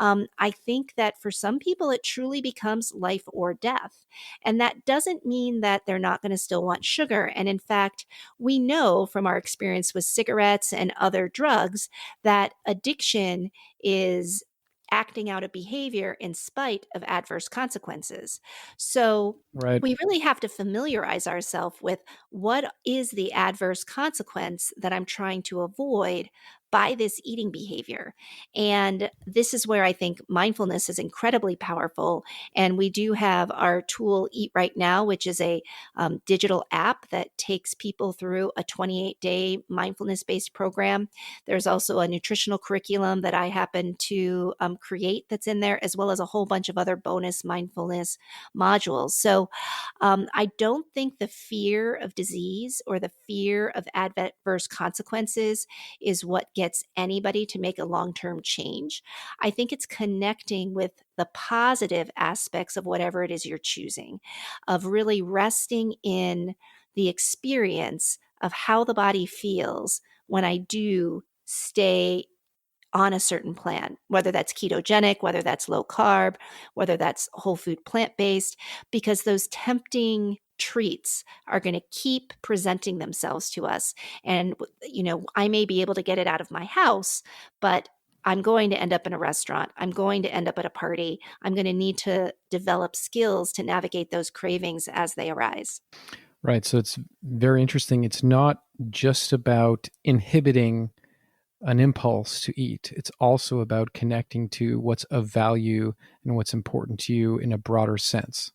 I think that for some people it truly becomes life or death. And that doesn't mean that they're not going to still want sugar. And in fact, we know from our experience with cigarettes and other drugs that addiction is acting out a behavior in spite of adverse consequences. So Right. we really have to familiarize ourselves with what is the adverse consequence that I'm trying to avoid by this eating behavior. And this is where I think mindfulness is incredibly powerful. And we do have our tool Eat Right Now, which is a digital app that takes people through a 28-day mindfulness-based program. There's also a nutritional curriculum that I happen to create that's in there, as well as a whole bunch of other bonus mindfulness modules. So I don't think the fear of disease or the fear of adverse consequences is what gets anybody to make a long term change. I think it's connecting with the positive aspects of whatever it is you're choosing, of really resting in the experience of how the body feels when I do stay on a certain plan, whether that's ketogenic, whether that's low carb, whether that's whole food plant based, because those tempting treats are going to keep presenting themselves to us. And, I may be able to get it out of my house, but I'm going to end up in a restaurant. I'm going to end up at a party. I'm going to need to develop skills to navigate those cravings as they arise. Right. So it's very interesting. It's not just about inhibiting an impulse to eat, it's also about connecting to what's of value and what's important to you in a broader sense.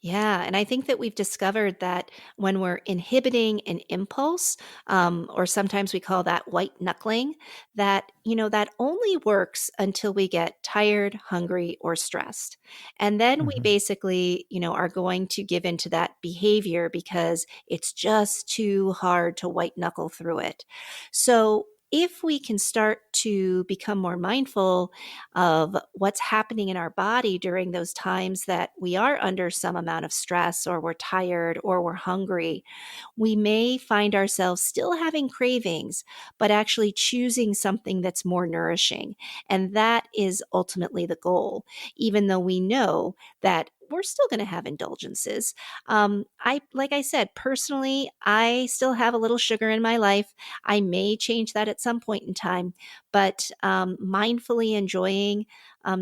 Yeah, and I think that we've discovered that when we're inhibiting an impulse, or sometimes we call that white knuckling, that that only works until we get tired, hungry, or stressed, and then we Hmm. basically, are going to give into that behavior because it's just too hard to white knuckle through it. So. If we can start to become more mindful of what's happening in our body during those times that we are under some amount of stress or we're tired or we're hungry, we may find ourselves still having cravings, but actually choosing something that's more nourishing. And that is ultimately the goal, even though we know that we're still going to have indulgences. Like I said, personally, I still have a little sugar in my life. I may change that at some point in time, but mindfully enjoying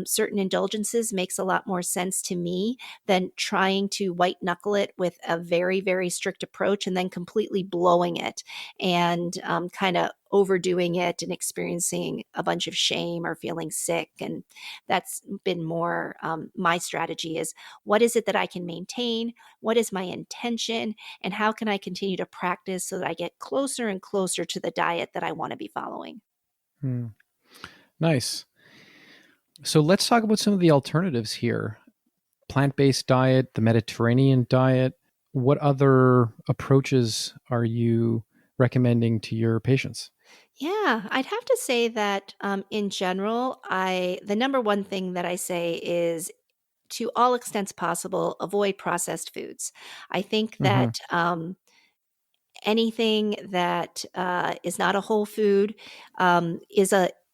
certain indulgences makes a lot more sense to me than trying to white knuckle it with a very, very strict approach and then completely blowing it and kind of overdoing it and experiencing a bunch of shame or feeling sick. And that's been more my strategy is what is it that I can maintain? What is my intention? And how can I continue to practice so that I get closer and closer to the diet that I want to be following? Hmm. Nice. So let's talk about some of the alternatives here. Plant-based diet, the Mediterranean diet. What other approaches are you recommending to your patients? Yeah, I'd have to say that in general, the number one thing that I say is to all extents possible, avoid processed foods. I think Hmm. that anything that is not a whole food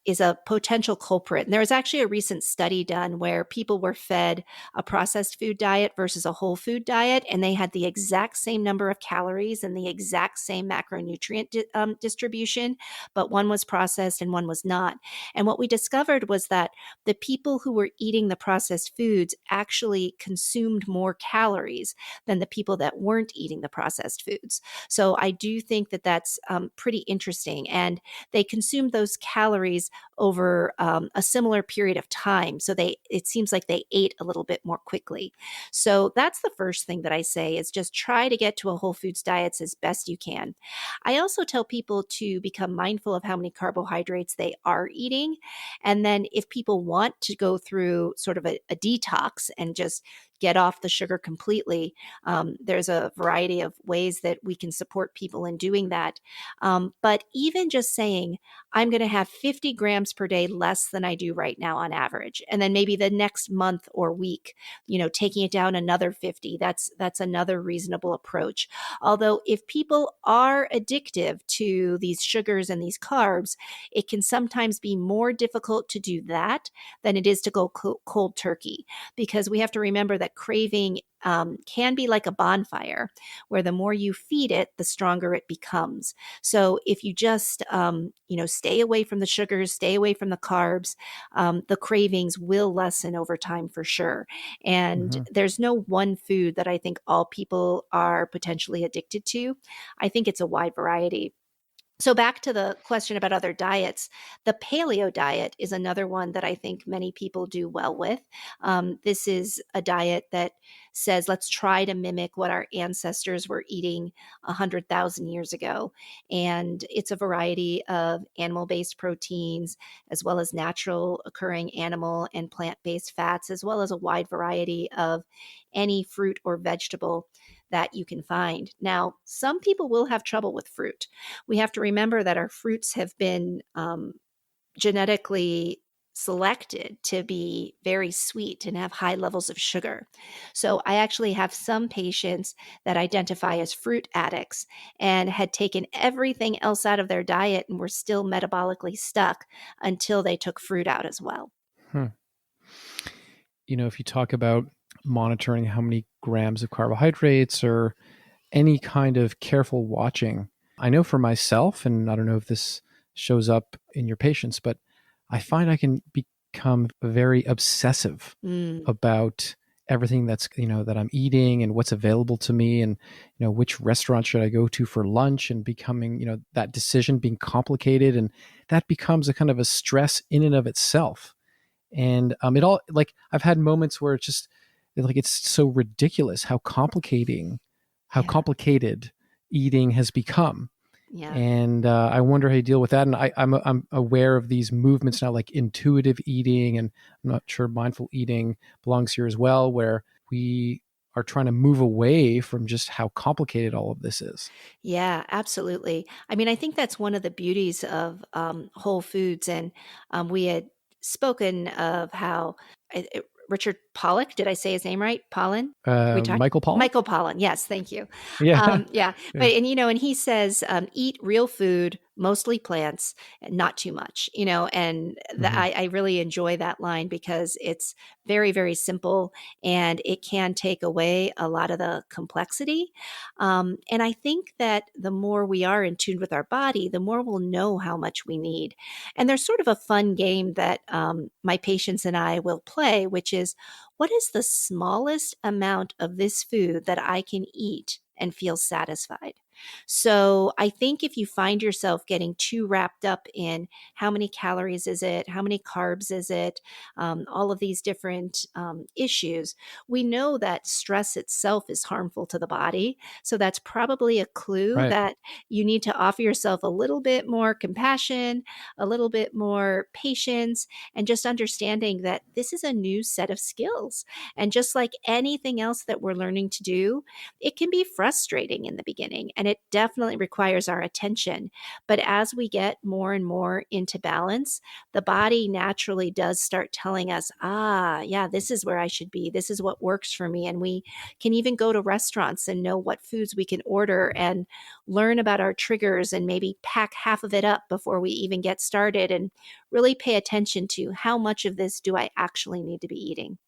is a potential culprit. And there was actually a recent study done where people were fed a processed food diet versus a whole food diet, and they had the exact same number of calories and the exact same macronutrient distribution, but one was processed and one was not. And what we discovered was that the people who were eating the processed foods actually consumed more calories than the people that weren't eating the processed foods. So I do think that that's pretty interesting. And they consumed those calories over a similar period of time. So it seems like they ate a little bit more quickly. So that's the first thing that I say is just try to get to a whole foods diet as best you can. I also tell people to become mindful of how many carbohydrates they are eating. And then if people want to go through sort of a detox and just get off the sugar completely, there's a variety of ways that we can support people in doing that. But even just saying, I'm going to have 50 grams per day less than I do right now on average. And then maybe the next month or week, taking it down another 50, that's another reasonable approach. Although if people are addictive to these sugars and these carbs, it can sometimes be more difficult to do that than it is to go cold turkey, because we have to remember that craving can be like a bonfire where the more you feed it, the stronger it becomes. So if you just, stay away from the sugars, stay away from the carbs, the cravings will lessen over time for sure. And Hmm. there's no one food that I think all people are potentially addicted to. I think it's a wide variety. So back to the question about other diets, the paleo diet is another one that I think many people do well with. This is a diet that says let's try to mimic what our ancestors were eating 100,000 years ago, and it's a variety of animal-based proteins as well as natural occurring animal and plant-based fats, as well as a wide variety of any fruit or vegetable that you can find. Now, some people will have trouble with fruit. We have to remember that our fruits have been genetically selected to be very sweet and have high levels of sugar. So I actually have some patients that identify as fruit addicts and had taken everything else out of their diet and were still metabolically stuck until they took fruit out as well. Hmm. If you talk about monitoring how many grams of carbohydrates or any kind of careful watching, I know for myself, and I don't know if this shows up in your patients, but I find I can become very obsessive Mm, about everything that's, that I'm eating and what's available to me, and which restaurant should I go to for lunch, and becoming, that decision being complicated, and that becomes a kind of a stress in and of itself. And it all, like, I've had moments where it's just like it's so ridiculous how yeah, complicated eating has become. yeah. And I wonder how you deal with that. And I'm aware of these movements now, like intuitive eating, and I'm not sure mindful eating belongs here as well, where we are trying to move away from just how complicated all of this is. Yeah, absolutely. I mean, I think that's one of the beauties of Whole Foods. And we had spoken of how Richard Pollock, did I say his name right? Pollan? We talked. Michael Pollan. Michael Pollan. Yes, thank you. Yeah. Yeah, but Yeah. and he says eat real food, mostly plants, and not too much. And Hmm. I really enjoy that line because it's very, very simple, and it can take away a lot of the complexity. And I think that the more we are in tune with our body, the more we'll know how much we need. And there's sort of a fun game that my patients and I will play, which is what is the smallest amount of this food that I can eat and feel satisfied? So I think if you find yourself getting too wrapped up in how many calories is it, how many carbs is it, all of these different issues, we know that stress itself is harmful to the body. So that's probably a clue Right. that you need to offer yourself a little bit more compassion, a little bit more patience, and just understanding that this is a new set of skills. And just like anything else that we're learning to do, it can be frustrating in the beginning and it definitely requires our attention. But as we get more and more into balance, the body naturally does start telling us, yeah, this is where I should be. This is what works for me. And we can even go to restaurants and know what foods we can order and learn about our triggers and maybe pack half of it up before we even get started and really pay attention to how much of this do I actually need to be eating.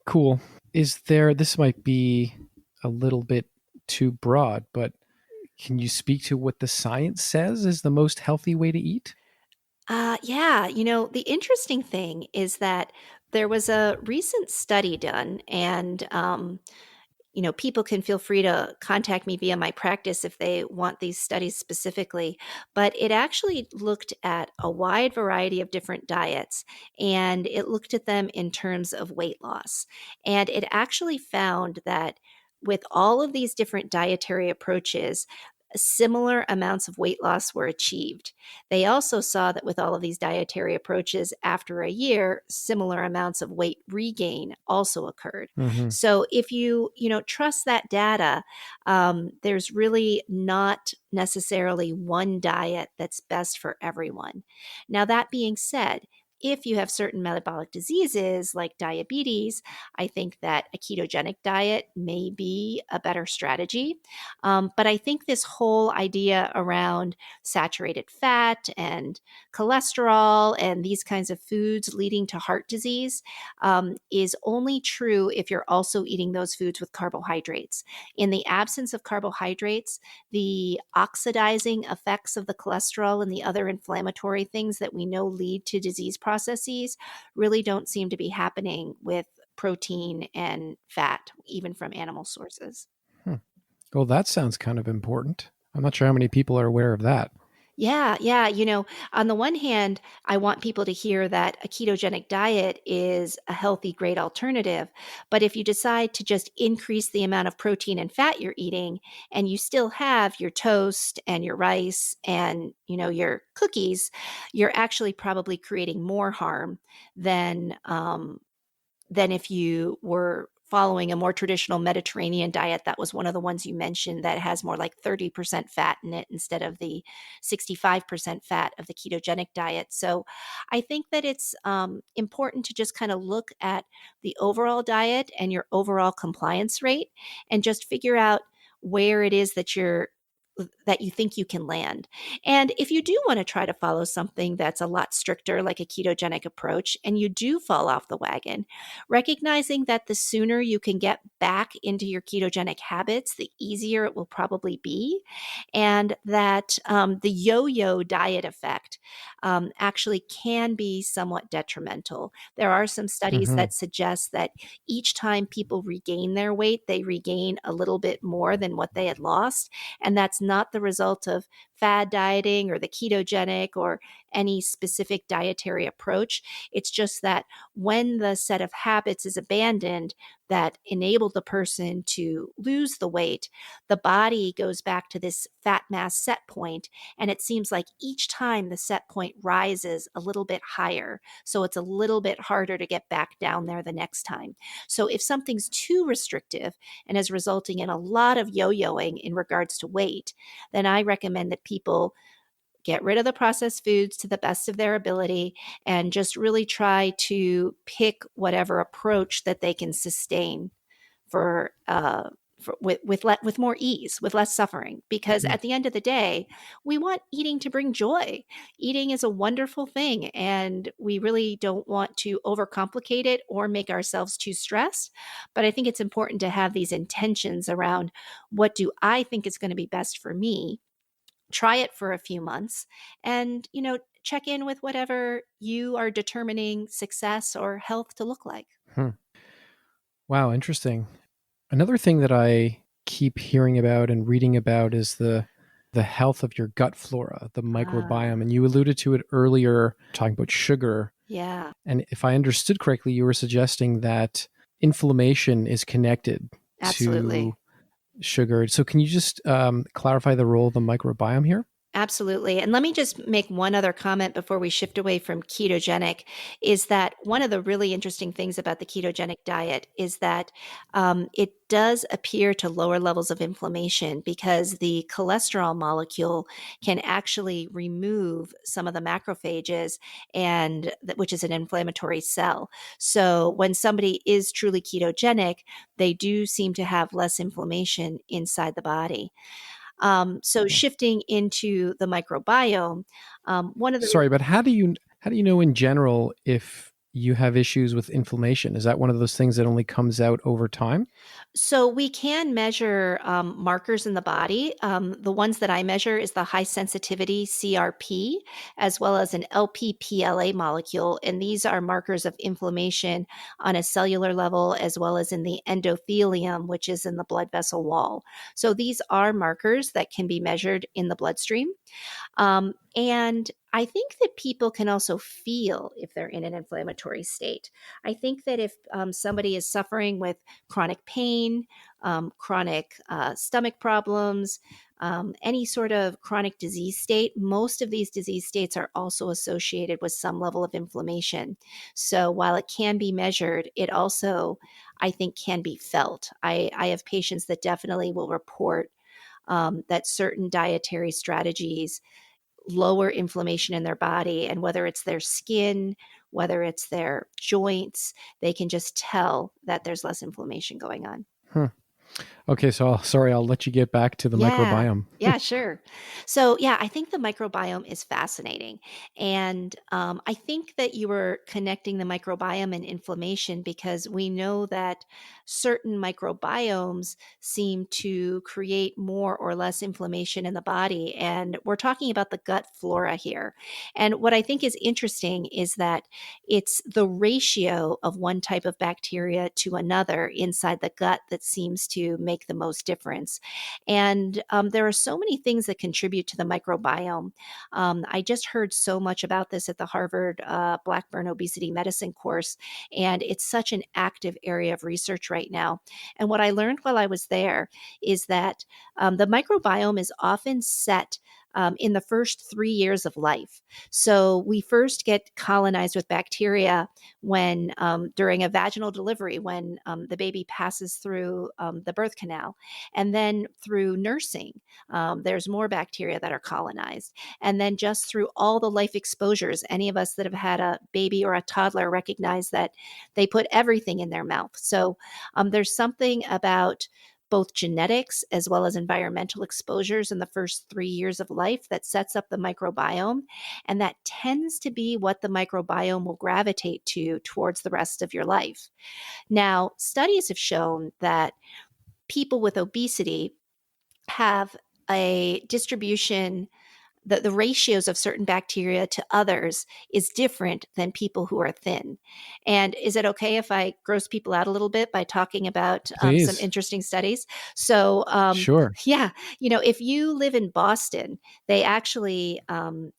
Cool. This might be a little bit too broad, but can you speak to what the science says is the most healthy way to eat? Yeah, the interesting thing is that there was a recent study done, and people can feel free to contact me via my practice if they want these studies specifically. But it actually looked at a wide variety of different diets and it looked at them in terms of weight loss. And it actually found that with all of these different dietary approaches, similar amounts of weight loss were achieved. They also saw that with all of these dietary approaches, after a year, similar amounts of weight regain also occurred. Hmm. So if you trust that data, there's really not necessarily one diet that's best for everyone. Now, that being said, if you have certain metabolic diseases like diabetes, I think that a ketogenic diet may be a better strategy. But I think this whole idea around saturated fat and cholesterol and these kinds of foods leading to heart disease is only true if you're also eating those foods with carbohydrates. In the absence of carbohydrates, the oxidizing effects of the cholesterol and the other inflammatory things that we know lead to disease processes really don't seem to be happening with protein and fat, even from animal sources. Hmm. Well, that sounds kind of important. I'm not sure how many people are aware of that. Yeah, yeah. On the one hand, I want people to hear that a ketogenic diet is a healthy, great alternative. But if you decide to just increase the amount of protein and fat you're eating, and you still have your toast and your rice and, your cookies, you're actually probably creating more harm than than if you were following a more traditional Mediterranean diet. That was one of the ones you mentioned that has more like 30% fat in it instead of the 65% fat of the ketogenic diet. So I think that it's important to just kind of look at the overall diet and your overall compliance rate and just figure out where it is that you're that you think you can land. And if you do want to try to follow something that's a lot stricter, like a ketogenic approach, and you do fall off the wagon, recognizing that the sooner you can get back into your ketogenic habits, the easier it will probably be. And that the yo yo diet effect actually can be somewhat detrimental. There are some studies Hmm. that suggest that each time people regain their weight, they regain a little bit more than what they had lost. And that's not the result of fad dieting or the ketogenic or any specific dietary approach. It's just that when the set of habits is abandoned that enable the person to lose the weight, the body goes back to this fat mass set point, and it seems like each time the set point rises a little bit higher. So it's a little bit harder to get back down there the next time. So if something's too restrictive and is resulting in a lot of yo-yoing in regards to weight, then I recommend that people get rid of the processed foods to the best of their ability and just really try to pick whatever approach that they can sustain for with more ease, with less suffering. Because Hmm. at the end of the day, we want eating to bring joy. Eating is a wonderful thing, and we really don't want to overcomplicate it or make ourselves too stressed. But I think it's important to have these intentions around what do I think is going to be best for me. Try it for a few months, and check in with whatever you are determining success or health to look like. Hmm. Wow, interesting. Another thing that I keep hearing about and reading about is the health of your gut flora, the microbiome. Ah, And you alluded to it earlier, talking about sugar. yeah. And if I understood correctly, you were suggesting that inflammation is connected Absolutely. to sugar. So can you just clarify the role of the microbiome here? Absolutely. And let me just make one other comment before we shift away from ketogenic is that one of the really interesting things about the ketogenic diet is that it does appear to lower levels of inflammation because the cholesterol molecule can actually remove some of the macrophages and which is an inflammatory cell. So when somebody is truly ketogenic, they do seem to have less inflammation inside the body. So shifting into the microbiome, one of the Sorry, really but how do you know in general if you have issues with inflammation? Is that one of those things that only comes out over time? so we can measure markers in the body. The ones that I measure is the high sensitivity CRP, as well as an LPPLA molecule, and these are markers of inflammation on a cellular level, as well as in the endothelium, which is in the blood vessel wall. So these are markers that can be measured in the bloodstream. And I think that people can also feel if they're in an inflammatory state. I think that if somebody is suffering with chronic pain, chronic stomach problems, any sort of chronic disease state, most of these disease states are also associated with some level of inflammation. So while it can be measured, it also, I think, can be felt. I have patients that definitely will report that certain dietary strategies lower inflammation in their body. And whether it's their skin, whether it's their joints, they can just tell that there's less inflammation going on. Hmm. Okay, so sorry, I'll let you get back to the Yeah. microbiome. Yeah, sure. So, yeah, I think the microbiome is fascinating. And I think that you were connecting the microbiome and inflammation because we know that certain microbiomes seem to create more or less inflammation in the body. And we're talking about the gut flora here. And what I think is interesting is that it's the ratio of one type of bacteria to another inside the gut that seems to make the most difference. And there are so many things that contribute to the microbiome. I just heard so much about this at the Harvard Blackburn Obesity Medicine course, and it's such an active area of research right now. And what I learned while I was there is that the microbiome is often set in the first 3 years of life. So we first get colonized with bacteria when during a vaginal delivery, when the baby passes through the birth canal. And then through nursing, there's more bacteria that are colonized. And then just through all the life exposures, any of us that have had a baby or a toddler recognize that they put everything in their mouth. So there's something about both genetics as well as environmental exposures in the first 3 years of life that sets up the microbiome. And that tends to be what the microbiome will gravitate to towards the rest of your life. Now, studies have shown that people with obesity have a distribution, the ratios of certain bacteria to others is different than people who are thin. And is it okay if I gross people out a little bit by talking about some Please. interesting studies? So, Sure. yeah, if you live in Boston, they actually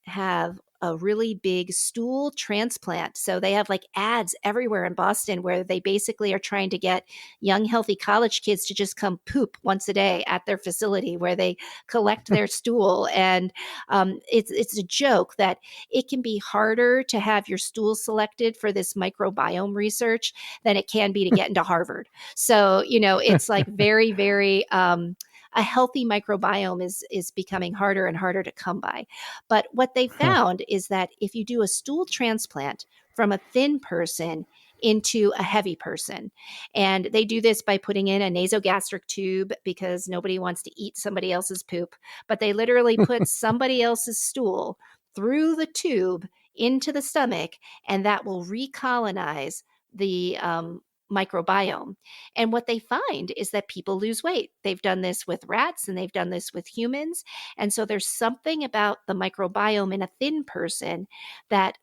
have a really big stool transplant. So they have like ads everywhere in Boston where they basically are trying to get young, healthy college kids to just come poop once a day at their facility where they collect their stool. And it's a joke that it can be harder to have your stool selected for this microbiome research than it can be to get into Harvard. So it's like very, very. A healthy microbiome is becoming harder and harder to come by. But what they Huh. found is that if you do a stool transplant from a thin person into a heavy person, and they do this by putting in a nasogastric tube because nobody wants to eat somebody else's poop, but they literally put somebody else's stool through the tube into the stomach, and that will recolonize the microbiome. And what they find is that people lose weight. They've done this with rats and they've done this with humans. And so there's something about the microbiome in a thin person that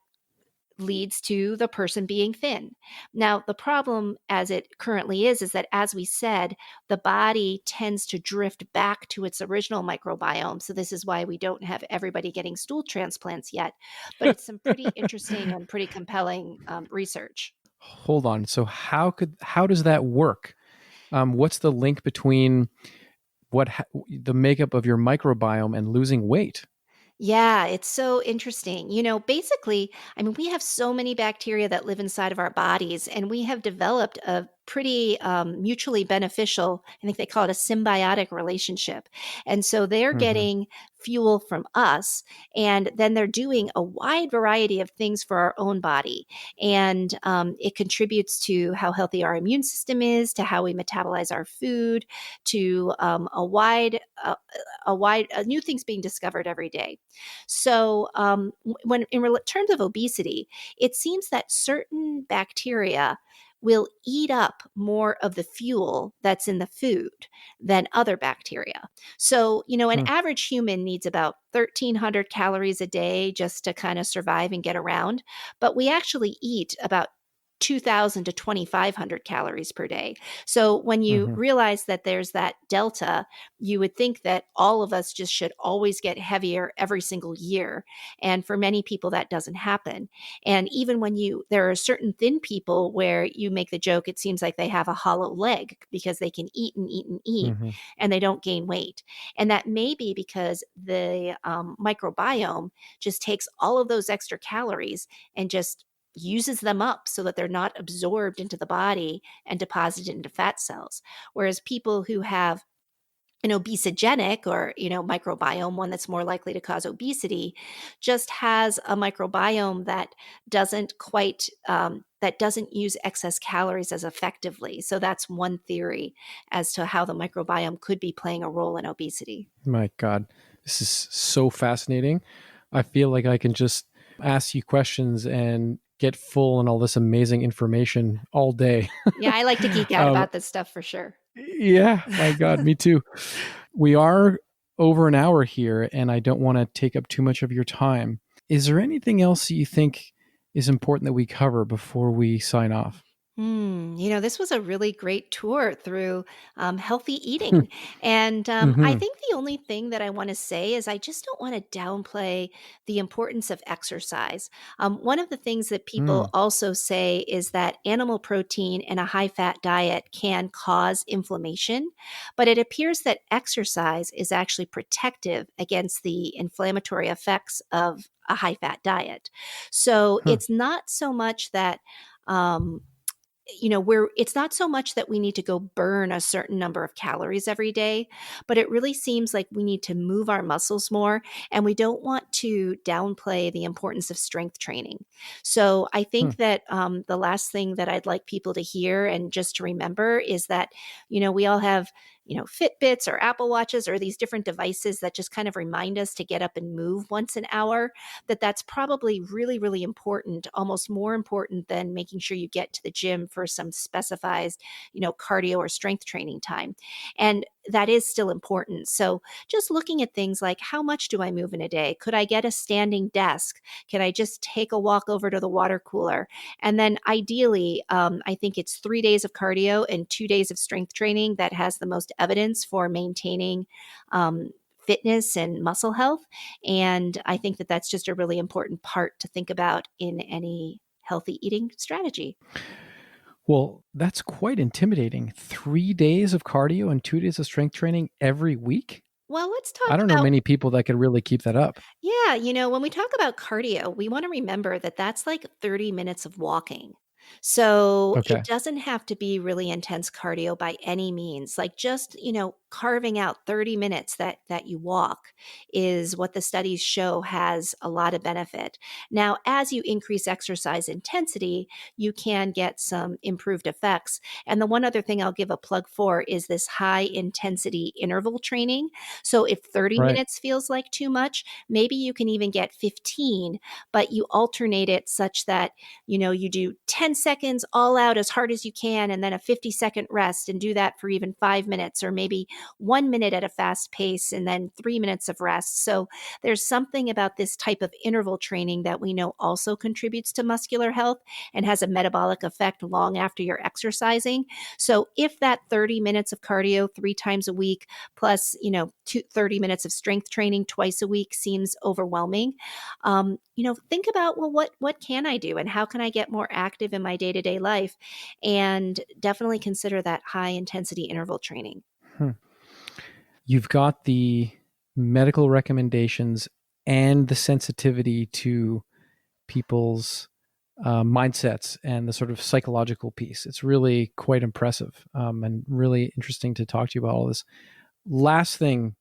leads to the person being thin. Now, the problem as it currently is that, as we said, the body tends to drift back to its original microbiome. So, this is why we don't have everybody getting stool transplants yet. But it's some pretty interesting and pretty compelling research. Hold on. So how does that work? What's the link between the makeup of your microbiome and losing weight? Yeah, it's so interesting. Basically, I mean, we have so many bacteria that live inside of our bodies, and we have developed a pretty mutually beneficial, I think they call it a symbiotic relationship. And so they're Mm-hmm. getting fuel from us, and then they're doing a wide variety of things for our own body. And it contributes to how healthy our immune system is, to how we metabolize our food, to a wide new things being discovered every day. So, when terms of obesity, it seems that certain bacteria will eat up more of the fuel that's in the food than other bacteria. So, an Hmm. average human needs about 1,300 calories a day just to kind of survive and get around. But we actually eat about 2,000 to 2,500 calories per day. So when you Mm-hmm. realize that there's that delta, you would think that all of us just should always get heavier every single year. And for many people, that doesn't happen. And even when there are certain thin people where you make the joke, it seems like they have a hollow leg because they can eat and eat and eat Mm-hmm. and they don't gain weight. And that may be because the microbiome just takes all of those extra calories and just uses them up so that they're not absorbed into the body and deposited into fat cells. Whereas people who have an obesogenic or microbiome, one that's more likely to cause obesity, just has a microbiome that doesn't use excess calories as effectively. So that's one theory as to how the microbiome could be playing a role in obesity. My God, this is so fascinating. I feel like I can just ask you questions and get full on all this amazing information all day. Yeah, I like to geek out um, about this stuff for sure. yeah, my God, me too. We are over an hour here, and I don't want to take up too much of your time. Is there anything else that you think is important that we cover before we sign off? This was a really great tour through healthy eating. And I Mm-hmm. think the only thing that I want to say is I just don't want to downplay the importance of exercise. One of the things that Mm. people also say is that animal protein and a high fat diet can cause inflammation, but it appears that exercise is actually protective against the inflammatory effects of a high fat diet. So Huh. it's not so much that. Um, where it's not so much that we need to go burn a certain number of calories every day, but it really seems like we need to move our muscles more, and we don't want to downplay the importance of strength training. So I Huh. think that the last thing that I'd like people to hear and just to remember is that we all have Fitbits or Apple Watches or these different devices that just kind of remind us to get up and move once an hour, that's probably really, really important, almost more important than making sure you get to the gym for some specified, cardio or strength training time. And that is still important. So just looking at things like, how much do I move in a day? Could I get a standing desk? Can I just take a walk over to the water cooler? And then ideally, I think it's 3 days of cardio and 2 days of strength training that has the most evidence for maintaining fitness and muscle health. And I think that's just a really important part to think about in any healthy eating strategy. Well, that's quite intimidating. 3 days of cardio and 2 days of strength training every week? Well, let's I talk don't know about. many people that could really keep that up. Yeah, when we talk about cardio, we want to remember that that's like 30 minutes of walking. So it Okay. doesn't have to be really intense cardio by any means. Like just, carving out 30 minutes that you walk is what the studies show has a lot of benefit. Now, as you increase exercise intensity, you can get some improved effects. And the one other thing I'll give a plug for is this high intensity interval training. So if 30 Right. minutes feels like too much, maybe you can even get 15, but you alternate it such that, you do 10 seconds all out as hard as you can, and then a 50-second rest, and do that for even 5 minutes, or maybe 1 minute at a fast pace, and then 3 minutes of rest. So there's something about this type of interval training that we know also contributes to muscular health and has a metabolic effect long after you're exercising. So if that 30 minutes of cardio 3 times a week plus 30 minutes of strength training twice a week seems overwhelming, think about, well, what can I do and how can I get more active in my day-to-day life, and definitely consider that high intensity interval training. Hmm. You've got the medical recommendations and the sensitivity to people's mindsets and the sort of psychological piece. It's really quite impressive, and really interesting to talk to you about all this. Last thing,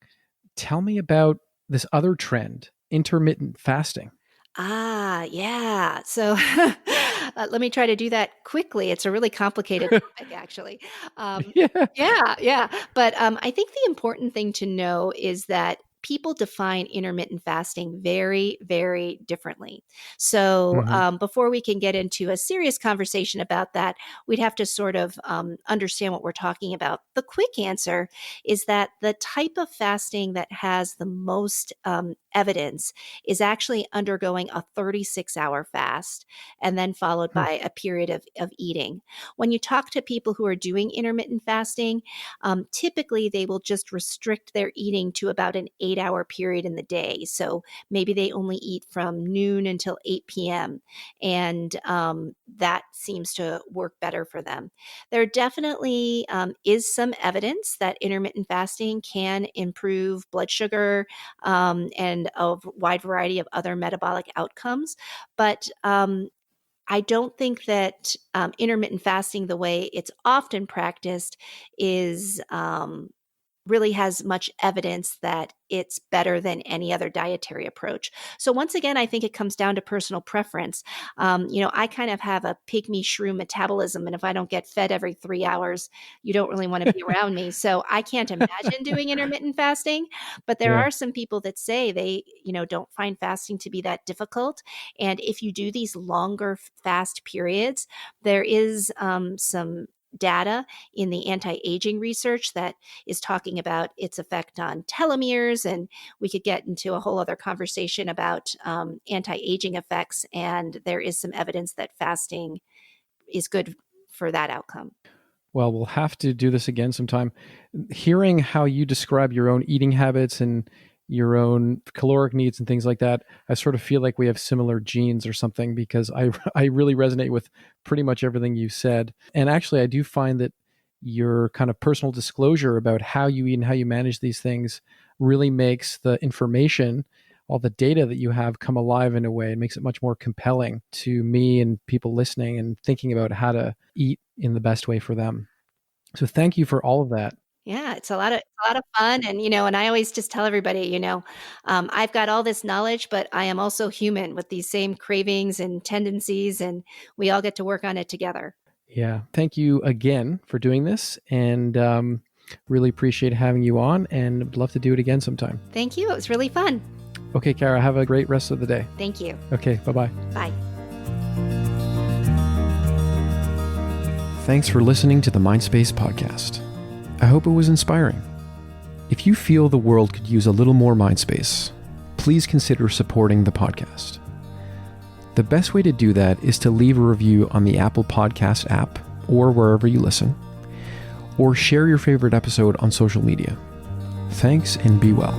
tell me about this other trend, intermittent fasting. Yeah. So let me try to do that quickly. It's a really complicated topic, actually. Um, Yeah. yeah, yeah. But I think the important thing to know is that people define intermittent fasting very, very differently. So Hmm. before we can get into a serious conversation about that, we'd have to sort of understand what we're talking about. The quick answer is that the type of fasting that has the most evidence is actually undergoing a 36-hour fast and then followed Hmm. by a period of eating. When you talk to people who are doing intermittent fasting, typically they will just restrict their eating to about an 8-hour period in the day. So maybe they only eat from noon until 8 p.m. And that seems to work better for them. There definitely is some evidence that intermittent fasting can improve blood sugar and a wide variety of other metabolic outcomes. But I don't think that intermittent fasting, the way it's often practiced, is really has much evidence that it's better than any other dietary approach. So once again, I think it comes down to personal preference. I kind of have a pygmy shrew metabolism, and if I don't get fed every 3 hours, you don't really want to be around me. So I can't imagine doing intermittent fasting, but there Yeah. are some people that say they, don't find fasting to be that difficult. And if you do these longer fast periods, there is some data in the anti-aging research that is talking about its effect on telomeres. And we could get into a whole other conversation about anti-aging effects. And there is some evidence that fasting is good for that outcome. Well, we'll have to do this again sometime. Hearing how you describe your own eating habits and your own caloric needs and things like that, I sort of feel like we have similar genes or something, because I really resonate with pretty much everything you said. And actually, I do find that your kind of personal disclosure about how you eat and how you manage these things really makes the information, all the data that you have, come alive in a way. It makes it much more compelling to me and people listening and thinking about how to eat in the best way for them. So thank you for all of that. Yeah, it's a lot of fun, and and I always just tell everybody, I've got all this knowledge, but I am also human with these same cravings and tendencies, and we all get to work on it together. Yeah. Thank you again for doing this. And Really appreciate having you on and love to do it again sometime. Thank you. It was really fun. Okay, Kara, have a great rest of the day. Thank you. Okay, bye-bye. Bye. Thanks for listening to the Mindspace podcast. I hope it was inspiring. If you feel the world could use a little more Mindspace, please consider supporting the podcast. The best way to do that is to leave a review on the Apple Podcast app or wherever you listen, or share your favorite episode on social media. Thanks and be well.